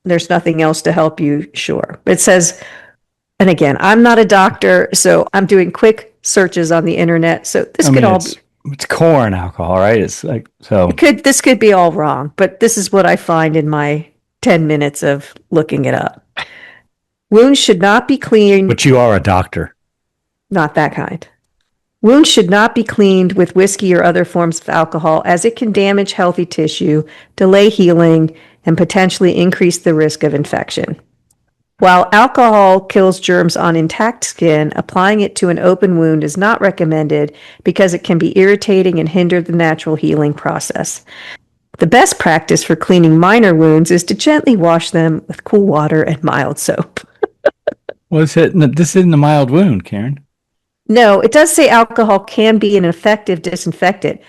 there's nothing else to help you, sure. It says, and again, I'm not a doctor, so I'm doing quick searches on the internet. So this could all be, it's corn alcohol, right? It's like so. This could be all wrong, but this is what I find in my 10 minutes of looking it up. Wounds should not be cleaned. But you are a doctor. Not that kind. Wounds should not be cleaned with whiskey or other forms of alcohol, as it can damage healthy tissue, delay healing, and potentially increase the risk of infection. While alcohol kills germs on intact skin, applying it to an open wound is not recommended because it can be irritating and hinder the natural healing process. The best practice for cleaning minor wounds is to gently wash them with cool water and mild soap. Well, this isn't a mild wound, Karen. No, it does say alcohol can be an effective disinfectant,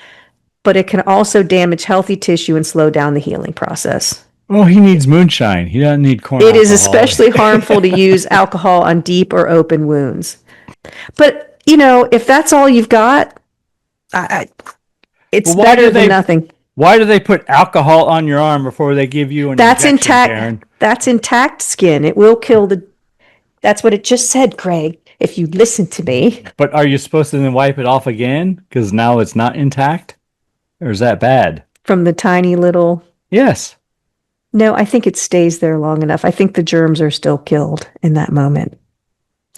but it can also damage healthy tissue and slow down the healing process. Well, he needs moonshine. He doesn't need corn It alcohol. is especially harmful to use alcohol on deep or open wounds. But, if that's all you've got, it's better than nothing. Why do they put alcohol on your arm before they give you an injection, intact, Karen? That's intact skin. It will kill That's what it just said, Craig, if you listen to me. But are you supposed to then wipe it off again? Because now it's not intact? Or is that bad? From the tiny little... Yes. No, I think it stays there long enough. I think the germs are still killed in that moment.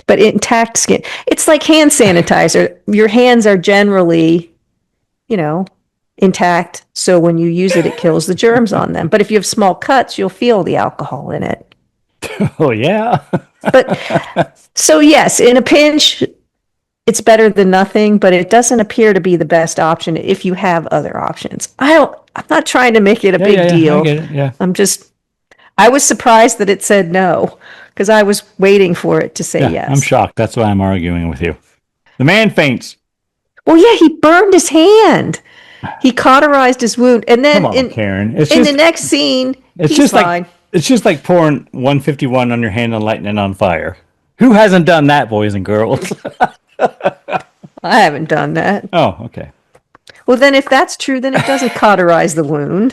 But intact skin, it's like hand sanitizer. Your hands are generally, intact. So when you use it, it kills the germs on them. But if you have small cuts, you'll feel the alcohol in it. Oh, yeah. But so yes, in a pinch, it's better than nothing, but it doesn't appear to be the best option if you have other options. I'm not trying to make it a big deal. I get it, yeah. I was surprised that it said no, because I was waiting for it to say yes. I'm shocked. That's why I'm arguing with you. The man faints. Well, yeah, he burned his hand. He cauterized his wound. And then Karen. The next scene, he's fine. It's just like pouring 151 on your hand and lighting it on fire. Who hasn't done that, boys and girls? I haven't done that. Oh, okay. Well, then if that's true, then it doesn't cauterize the wound.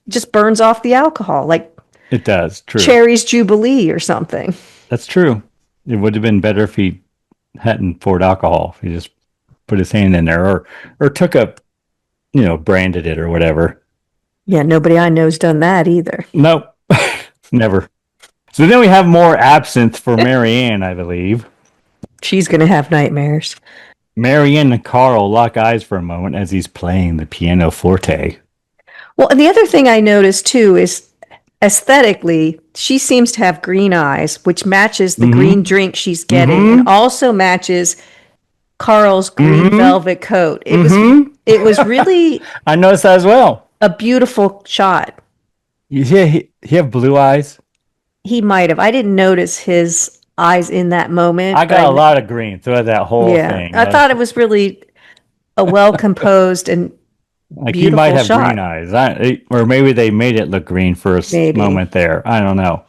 It just burns off the alcohol, like it does. True. Cherry's Jubilee or something. That's true. It would have been better if he hadn't poured alcohol. If he just put his hand in there or took a, branded it or whatever. Yeah, nobody I know's done that either. Nope. Never. So then we have more absinthe for Marianne, I believe. She's going to have nightmares. Marianne and Carl lock eyes for a moment as he's playing the pianoforte. Well, and the other thing I noticed too is aesthetically, she seems to have green eyes, which matches the green drink she's getting and also matches Carl's green velvet coat. It was really I noticed that as well. A beautiful shot. He have blue eyes? He might have. I didn't notice his eyes in that moment. I got a lot of green throughout that whole thing. I thought it was really a well-composed and beautiful he might have shot. green eyes. Or maybe they made it look green for a moment there. I don't know.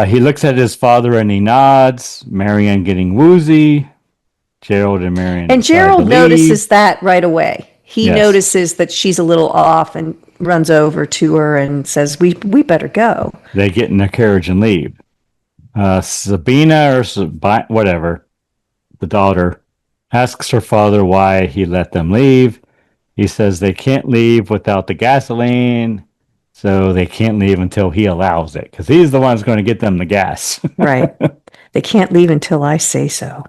He looks at his father and he nods. Marianne getting woozy. Gerald and Marianne. And Gerald notices that right away. He notices that she's a little off and runs over to her and says, we better go. They get in their carriage and leave. Sabina or whatever, the daughter, asks her father why he let them leave. He says they can't leave without the gasoline, so they can't leave until he allows it, because he's the one who's going to get them the gas. Right. They can't leave until I say so.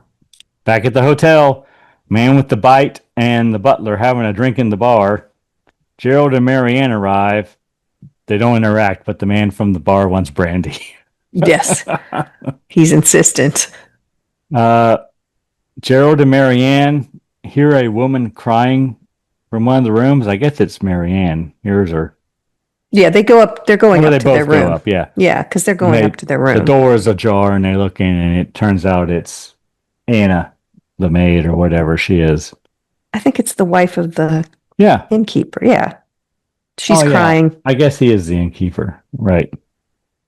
Back at the hotel, man with the bite and the butler having a drink in the bar. Gerald and Marianne arrive. They don't interact, but the man from the bar wants brandy. Yes. He's insistent. Gerald and Marianne hear a woman crying from one of the rooms. I guess it's Marianne. Yours or Yeah, they go up. They're going oh, up they to their both go room. up. Yeah, Yeah, because they're going up to their room. The door is ajar, and they look in, and it turns out it's Anna, the maid or whatever she is. I think it's the wife of the Yeah, innkeeper. Yeah, she's yeah. crying. I guess he is the innkeeper, right?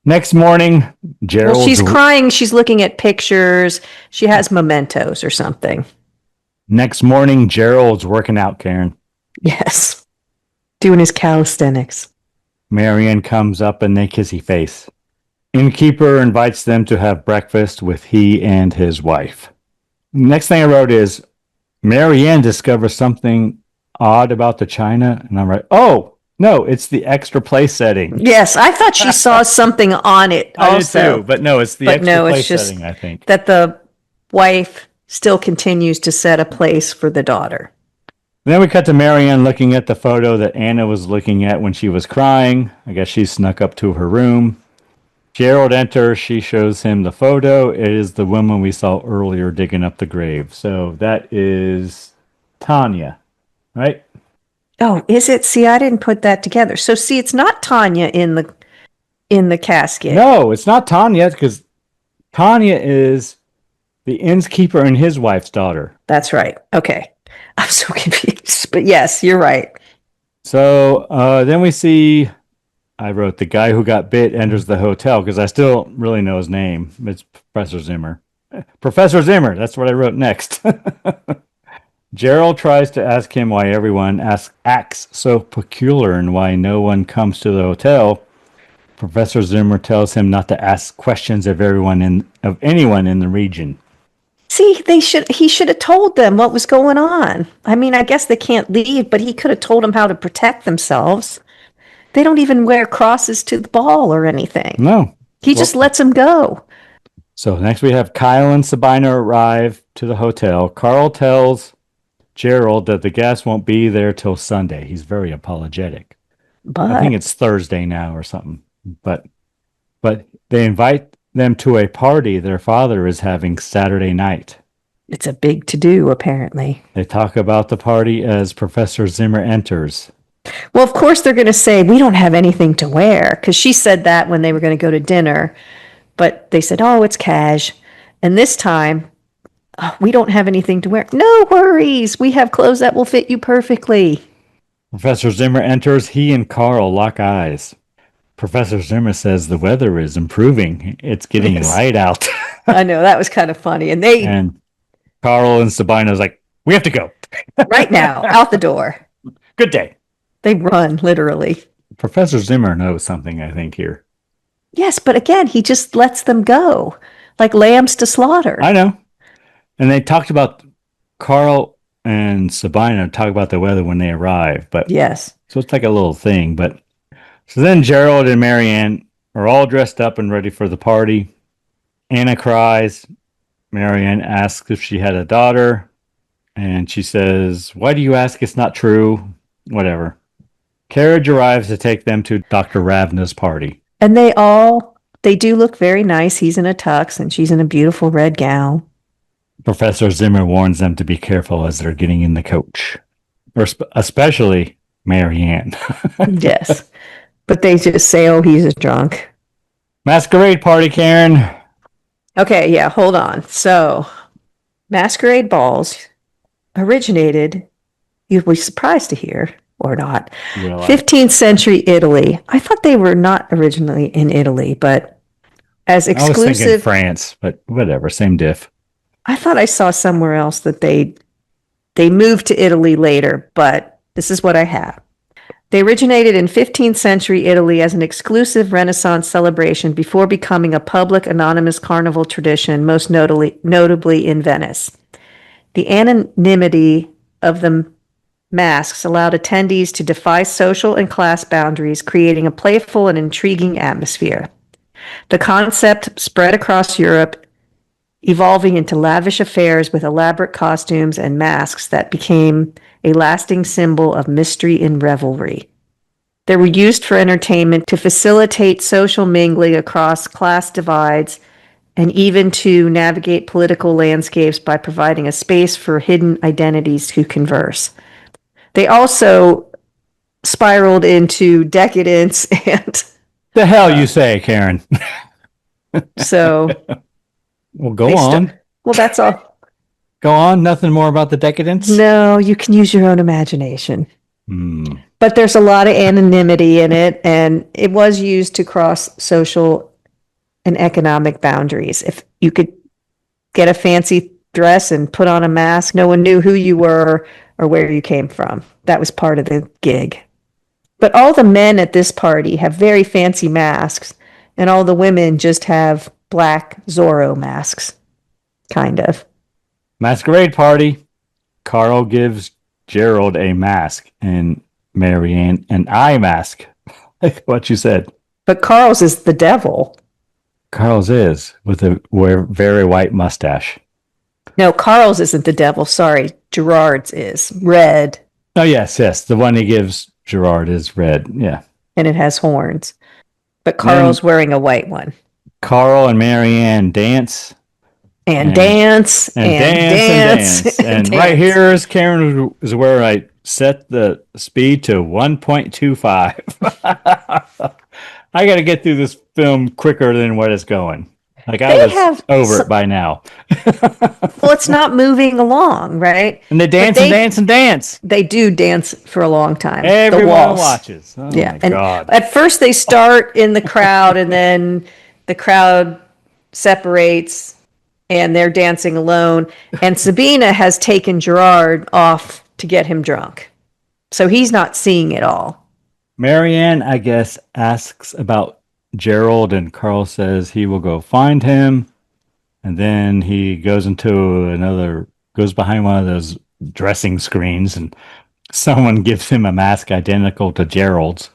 Next morning, Gerald. Well, she's crying. She's looking at pictures. She has mementos or something. Next morning, Gerald's working out, Karen. Yes, doing his calisthenics. Marianne comes up and they kissy face. Innkeeper invites them to have breakfast with he and his wife. Next thing I wrote is Marianne discovers something odd about the china, and I'm like, oh no, it's the extra place setting. Yes, I thought she saw something on it also. I did too, but no, it's the extra place setting, I think. That the wife still continues to set a place for the daughter. Then we cut to Marianne looking at the photo that Anna was looking at when she was crying. I guess she snuck up to her room. Gerald enters. She shows him the photo. It is the woman we saw earlier digging up the grave. So that is Tanya, right? Oh, is it? See, I didn't put that together. So see, it's not Tanya in the casket. No, it's not Tanya, because Tanya is the innkeeper and his wife's daughter. That's right. Okay. I'm so confused. But yes, you're right. So then we see, I wrote, the guy who got bit enters the hotel, because I still really know his name. It's Professor Zimmer. Professor Zimmer, that's what I wrote next. Gerald tries to ask him why everyone acts so peculiar and why no one comes to the hotel. Professor Zimmer tells him not to ask questions of anyone in the region. See, he should have told them what was going on. I mean, I guess they can't leave, but he could have told them how to protect themselves. They don't even wear crosses to the ball or anything. No. He just lets them go. So next we have Kyle and Sabina arrive to the hotel. Carl tells Gerald that the guests won't be there till Sunday. He's very apologetic. But I think it's Thursday now or something. But they invite them to a party their father is having Saturday night. It's a big to-do, apparently. They talk about the party as Professor Zimmer enters. Well, of course they're going to say, we don't have anything to wear, because she said that when they were going to go to dinner. But they said, oh, it's cash. And this time, we don't have anything to wear. No worries. We have clothes that will fit you perfectly. Professor Zimmer enters. He and Carl lock eyes. Professor Zimmer says the weather is improving. It's getting light out. I know, that was kind of funny. And Carl and Sabina's like, we have to go. Right now, out the door. Good day. They run, literally. Professor Zimmer knows something, I think, here. Yes, but again, he just lets them go, like lambs to slaughter. I know. And they talked about Carl and Sabina talk about the weather when they arrive. But yes. So it's like a little thing. But so then Gerald and Marianne are all dressed up and ready for the party. Anna cries. Marianne asks if she had a daughter. And she says, why do you ask? It's not true. Whatever. Carriage arrives to take them to Dr. Ravna's party. And they do look very nice. He's in a tux and she's in a beautiful red gown. Professor Zimmer warns them to be careful as they're getting in the coach. Or especially Marianne. Yes. But they just say, oh, he's a drunk. Masquerade party, Karen. Okay, yeah, hold on. So, masquerade balls originated, you'd be surprised to hear, or not, 15th century Italy. I thought they were not originally in Italy, but as exclusive... I was thinking France, but whatever, same diff. I thought I saw somewhere else that they moved to Italy later, but this is what I have. They originated in 15th century Italy as an exclusive Renaissance celebration before becoming a public anonymous carnival tradition, most notably in Venice. The anonymity of the masks allowed attendees to defy social and class boundaries, creating a playful and intriguing atmosphere. The concept spread across Europe, evolving into lavish affairs with elaborate costumes and masks that became a lasting symbol of mystery and revelry. They were used for entertainment to facilitate social mingling across class divides and even to navigate political landscapes by providing a space for hidden identities to converse. They also spiraled into decadence, and The hell you say, Karen? so Well, go on. well, that's all. Go on. Nothing more about the decadence? No, you can use your own imagination. Hmm. But there's a lot of anonymity in it, and it was used to cross social and economic boundaries. If you could get a fancy dress and put on a mask, no one knew who you were or where you came from. That was part of the gig. But all the men at this party have very fancy masks, and all the women just have black Zorro masks, kind of. Masquerade party. Carl gives Gerald a mask and Marianne an eye mask. Like what you said. But Carl's is the devil. Carl's is with a very white mustache. No, Carl's isn't the devil. Sorry. Gerard's is red. Oh, yes. The one he gives Gerard is red. Yeah. And it has horns. But Carl's wearing a white one. Carl and Marianne dance. And dance. And right here is Karen is where I set the speed to 1.25. I got to get through this film quicker than what it's going. Like I was over it by now. Well, it's not moving along, right? And they dance and dance and dance. They do dance for a long time. Everyone watches. Oh yeah. My God. At first they start in the crowd and then the crowd separates and they're dancing alone. And Sabina has taken Gerard off to get him drunk. So he's not seeing it all. Marianne, I guess, asks about Gerald, and Carl says he will go find him. And then he goes goes behind one of those dressing screens, and someone gives him a mask identical to Gerald's.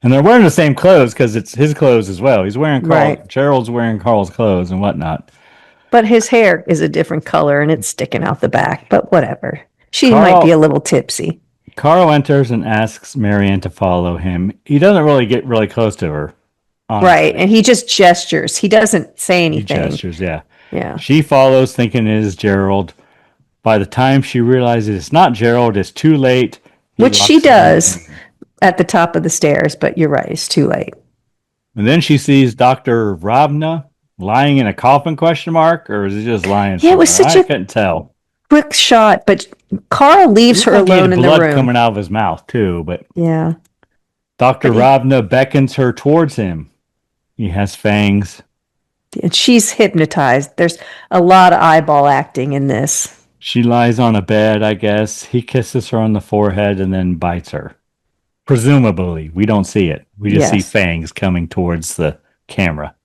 And they're wearing the same clothes because it's his clothes as well. He's wearing Gerald's wearing Carl's clothes and whatnot. But his hair is a different color and it's sticking out the back. But whatever. She might be a little tipsy. Carl enters and asks Marianne to follow him. He doesn't really get really close to her. Honestly. Right. And he just gestures. He doesn't say anything. He gestures, yeah. Yeah. She follows thinking it is Gerald. By the time she realizes it's not Gerald, it's too late. Which she does at the top of the stairs, but you're right, it's too late. And then she sees Dr. Ravna lying in a coffin, or is he just lying? Yeah, it was such I couldn't tell. Quick shot, but Carl leaves her alone in the room. Blood coming out of his mouth too, but yeah. Dr. Ravna beckons her towards him. He has fangs. And she's hypnotized. There's a lot of eyeball acting in this. She lies on a bed, I guess. He kisses her on the forehead and then bites her. Presumably, we don't see it. We just see fangs coming towards the camera.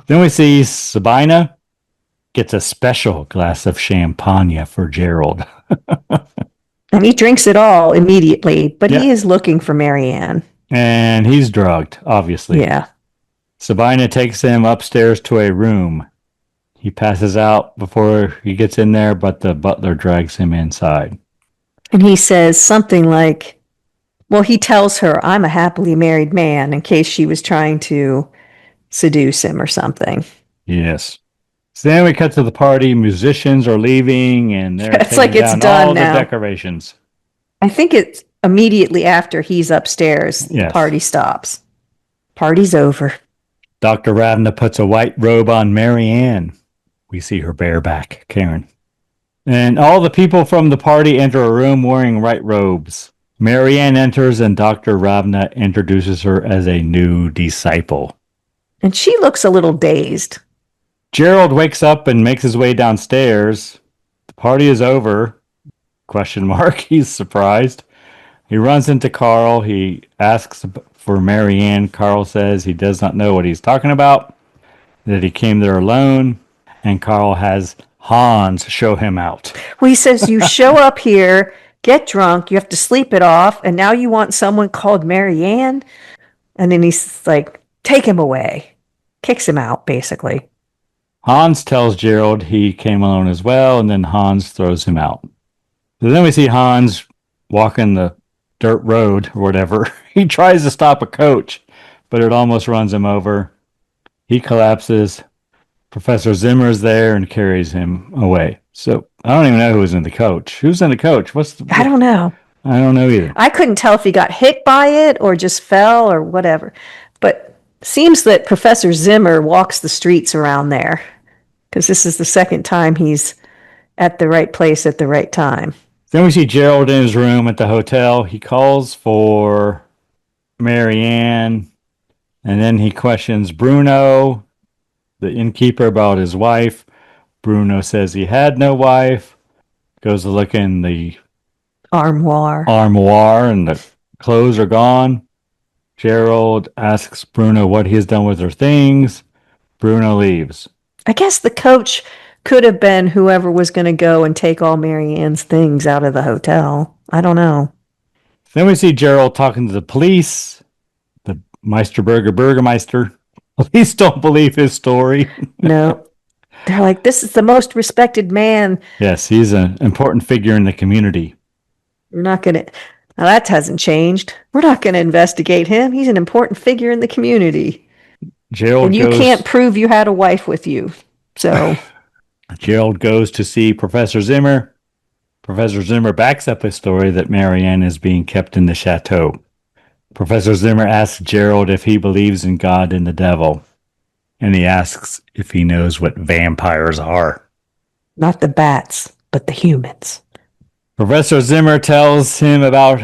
Then we see Sabina gets a special glass of champagne for Gerald. And he drinks it all immediately, but he is looking for Marianne. And he's drugged, obviously. Yeah. Sabina takes him upstairs to a room. He passes out before he gets in there, but the butler drags him inside. And he says something like, well, he tells her, I'm a happily married man, in case she was trying to seduce him or something. Yes. So then we cut to the party. Musicians are leaving, and they're it's like it's down done all now. The decorations. I think it's immediately after he's upstairs, the party stops. Party's over. Dr. Ravna puts a white robe on Marianne. We see her bare back, Karen. And all the people from the party enter a room wearing white robes. Marianne enters, and Dr. Ravna introduces her as a new disciple. And she looks a little dazed. Gerald wakes up and makes his way downstairs. The party is over. ? He's surprised. He runs into Carl. He asks for Marianne. Carl says he does not know what he's talking about, that he came there alone, and Carl has Hans show him out. Well, he says, you show up here, get drunk, you have to sleep it off, and now you want someone called Marianne? And then he's like, take him away. Kicks him out, basically. Hans tells Gerald he came alone as well, and then Hans throws him out. So then we see Hans walking the dirt road or whatever. He tries to stop a coach, but it almost runs him over. He collapses. Professor Zimmer's there and carries him away. So I don't even know who's in the coach. Who's in the coach? I don't know. I don't know either. I couldn't tell if he got hit by it or just fell or whatever. But seems that Professor Zimmer walks the streets around there because this is the second time he's at the right place at the right time. Then we see Gerald in his room at the hotel. He calls for Marianne, and then he questions Bruno, the innkeeper, about his wife. Bruno says he had no wife. Goes to look in the Armoire, and the clothes are gone. Gerald asks Bruno what he has done with her things. Bruno leaves. I guess the coach could have been whoever was going to go and take all Marianne's things out of the hotel. I don't know. Then we see Gerald talking to the police. The Burgermeister. Police don't believe his story. No. They're like, this is the most respected man. Yes, he's an important figure in the community. We're not going to... Now that hasn't changed. We're not going to investigate him. He's an important figure in the community. And you can't prove you had a wife with you. So... Gerald goes to see Professor Zimmer. Professor Zimmer backs up his story that Marianne is being kept in the chateau. Professor Zimmer asks Gerald if he believes in God and the devil. And he asks if he knows what vampires are. Not the bats, but the humans. Professor Zimmer tells him about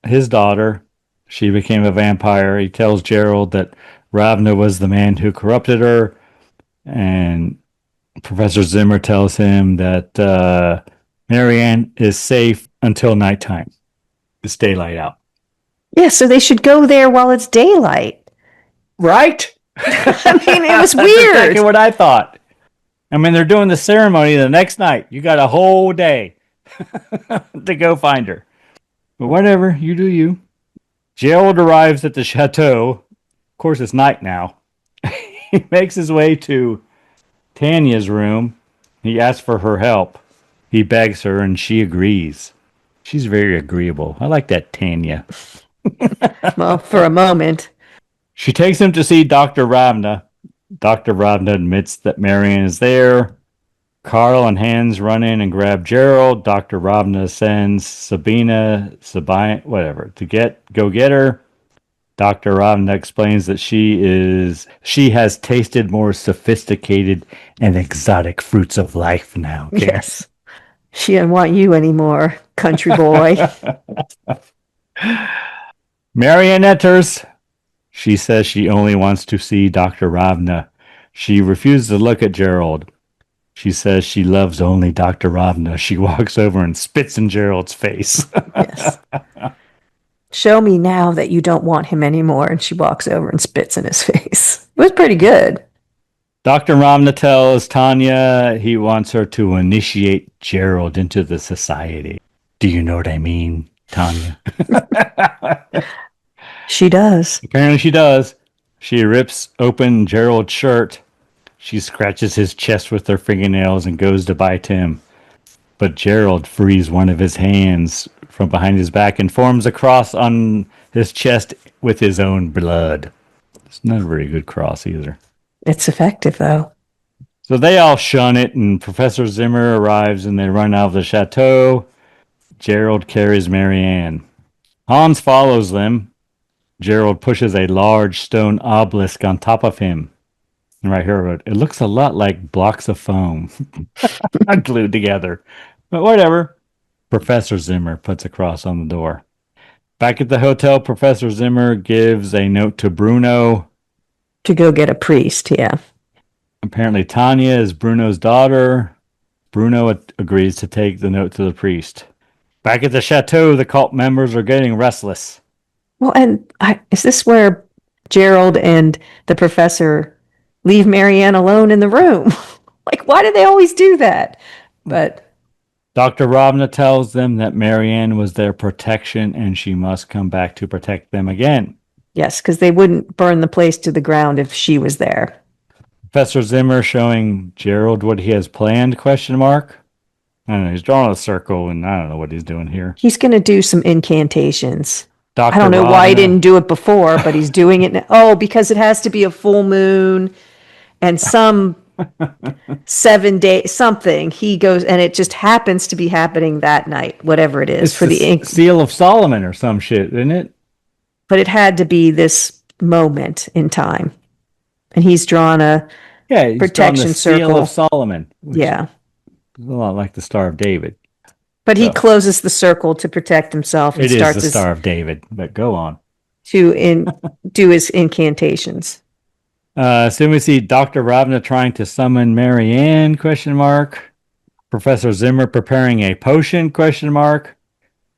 his daughter. She became a vampire. He tells Gerald that Ravna was the man who corrupted her. And Professor Zimmer tells him that Marianne is safe until nighttime. It's daylight out. Yeah, so they should go there while it's daylight. Right? I mean, it was That's weird. exactly what I thought. I mean, they're doing the ceremony the next night. You got a whole day to go find her. But whatever, you do you. Gerald arrives at the chateau. Of course, it's night now. He makes his way to Tanya's room. He asks for her help. He begs her, and she agrees. She's very agreeable. I like that Tanya. Well, for a moment. She takes him to see Dr. Ravna. Dr. Ravna admits that Marianne is there. Carl and Hans run in and grab Gerald. Dr. Ravna sends Sabina, to go get her. Dr. Ravna explains that she has tasted more sophisticated and exotic fruits of life now. Karen. Yes. She doesn't want you anymore, country boy. Marianne enters. She says she only wants to see Dr. Ravna. She refuses to look at Gerald. She says she loves only Dr. Ravna. She walks over and spits in Gerald's face. Yes. Show me now that you don't want him anymore. And she walks over and spits in his face. It was pretty good. Dr. Ravna tells Tanya he wants her to initiate Gerald into the society. Do you know what I mean, Tanya? She does. Apparently she does. She rips open Gerald's shirt. She scratches his chest with her fingernails and goes to bite him. But Gerald frees one of his hands from behind his back and forms a cross on his chest with his own blood. It's not a very good cross either. It's effective, though. So they all shun it, and Professor Zimmer arrives, and they run out of the chateau. Gerald carries Marianne. Hans follows them. Gerald pushes a large stone obelisk on top of him. And right here, it looks a lot like blocks of foam glued together. But whatever. Professor Zimmer puts a cross on the door. Back at the hotel, Professor Zimmer gives a note to Bruno. To go get a priest, yeah. Apparently Tanya is Bruno's daughter. Bruno agrees to take the note to the priest. Back at the chateau, the cult members are getting restless. Well, and is this where Gerald and the professor leave Marianne alone in the room? Like, why do they always do that? But Dr. Ravna tells them that Marianne was their protection and she must come back to protect them again. yes, because they wouldn't burn the place to the ground if she was there. Professor Zimmer showing Gerald what he has planned, question mark. I don't know, he's drawing a circle and I don't know what he's doing here. He's going to do some incantations. Dr. I don't know Ravna, why he didn't do it before, but he's doing it now. Oh, because it has to be a full moon and some 7 days, something. He goes, and it just happens to be happening that night, whatever it is, It's for the ink. Seal of Solomon or some shit, isn't it? But it had to be this moment in time. And he's drawn a protection circle. Seal of Solomon. Yeah. Is a lot like the Star of David. But he closes the circle to protect himself and It is starts the Star of David, but go on. to do his incantations. Soon we see Dr. Ravna trying to summon Marianne, ? Professor Zimmer preparing a potion, ?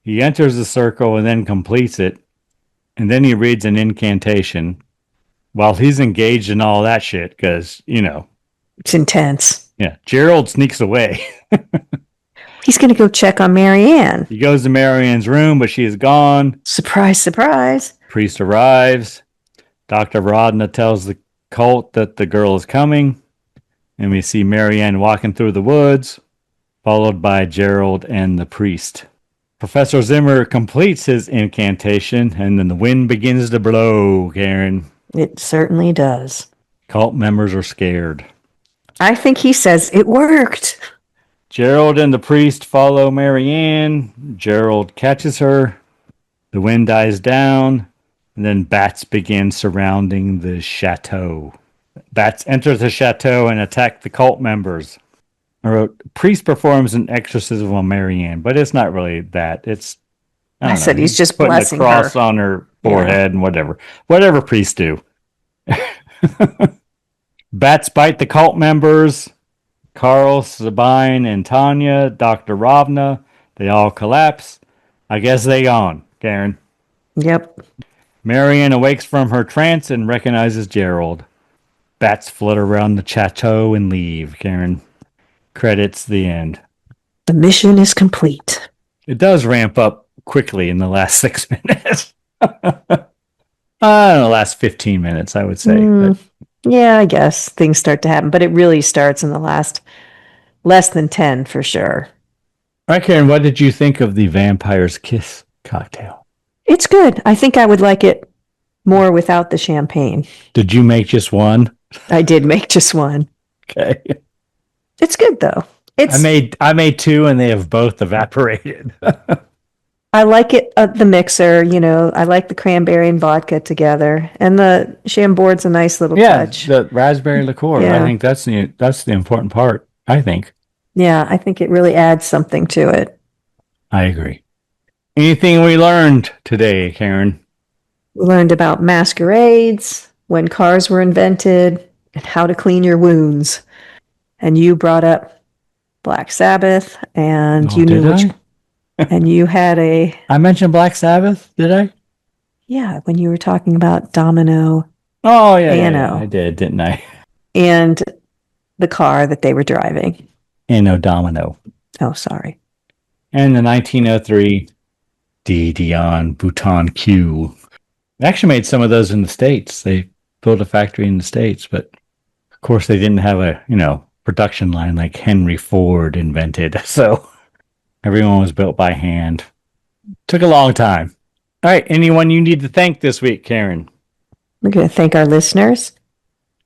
He enters the circle and then completes it. And then he reads an incantation while he's engaged in all that shit because, It's intense. Yeah, Gerald sneaks away. He's going to go check on Marianne. He goes to Marianne's room, but she is gone. Surprise, surprise. Priest arrives. Dr. Ravna tells the cult that the girl is coming. And we see Marianne walking through the woods, followed by Gerald and the priest. Professor Zimmer completes his incantation, and then the wind begins to blow, Karen. It certainly does. Cult members are scared. I think he says it worked. Gerald and the priest follow Marianne. Gerald catches her. The wind dies down, and then bats begin surrounding the chateau. Bats enter the chateau and attack the cult members. I wrote, priest performs an exorcism on Marianne, but it's not really that. I said he's just putting blessing a cross her on her forehead and whatever priests do. Bats bite the cult members. Carl, Sabine, and Tanya, Dr. Ravna, they all collapse. I guess they gone, Karen. Yep. Marianne awakes from her trance and recognizes Gerald. Bats flutter around the chateau and leave, Karen. Credits, the end. The mission is complete. It does ramp up quickly in the last 6 minutes. The last 15 minutes, I would say. Yeah, I guess things start to happen, but it really starts in the last less than 10 for sure. All right, Karen, what did you think of the Vampire's Kiss cocktail? It's good. I think I would like it more without the champagne. Did you make just one? I did make just one. Okay. It's good though. I made two and they have both evaporated. I like it, the mixer, I like the cranberry and vodka together. And the Chambord's a nice little touch. The raspberry liqueur. Yeah. I think that's the important part, I think. Yeah, I think it really adds something to it. I agree. Anything we learned today, Karen? We learned about masquerades, when cars were invented, and how to clean your wounds. And you brought up Black Sabbath, and you knew which... And you had I mentioned Black Sabbath, did I? Yeah, when you were talking about Domino. Oh, yeah, I did, didn't I? And the car that they were driving. Anno Domino. Oh, sorry. And the 1903 Dion Bouton Q. They actually made some of those in the States. They built a factory in the States, but of course they didn't have a, production line like Henry Ford invented. So everyone was built by hand. Took a long time. All right. Anyone you need to thank this week, Karen? We're going to thank our listeners.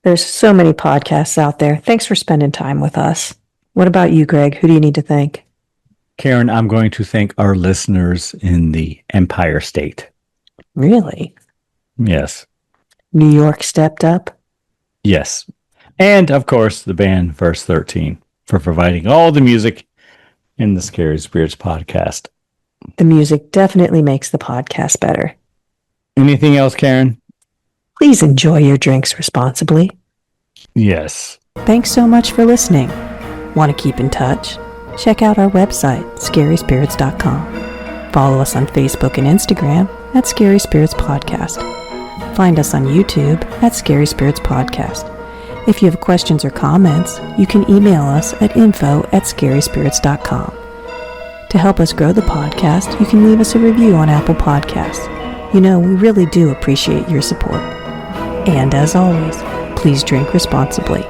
There's so many podcasts out there. Thanks for spending time with us. What about you, Greg? Who do you need to thank? Karen, I'm going to thank our listeners in the Empire State. Really? Yes. New York stepped up? Yes. And, of course, the band Verse 13 for providing all the music in the Scary Spirits podcast. The music definitely makes the podcast better. Anything else, Karen? Please enjoy your drinks responsibly. Yes. Thanks so much for listening. Want to keep in touch? Check out our website, scaryspirits.com. Follow us on Facebook and Instagram at Scary Spirits Podcast. Find us on YouTube at Scary Spirits Podcast. If you have questions or comments, you can email us at info@scaryspirits.com. To help us grow the podcast, you can leave us a review on Apple Podcasts. We really do appreciate your support. And as always, please drink responsibly.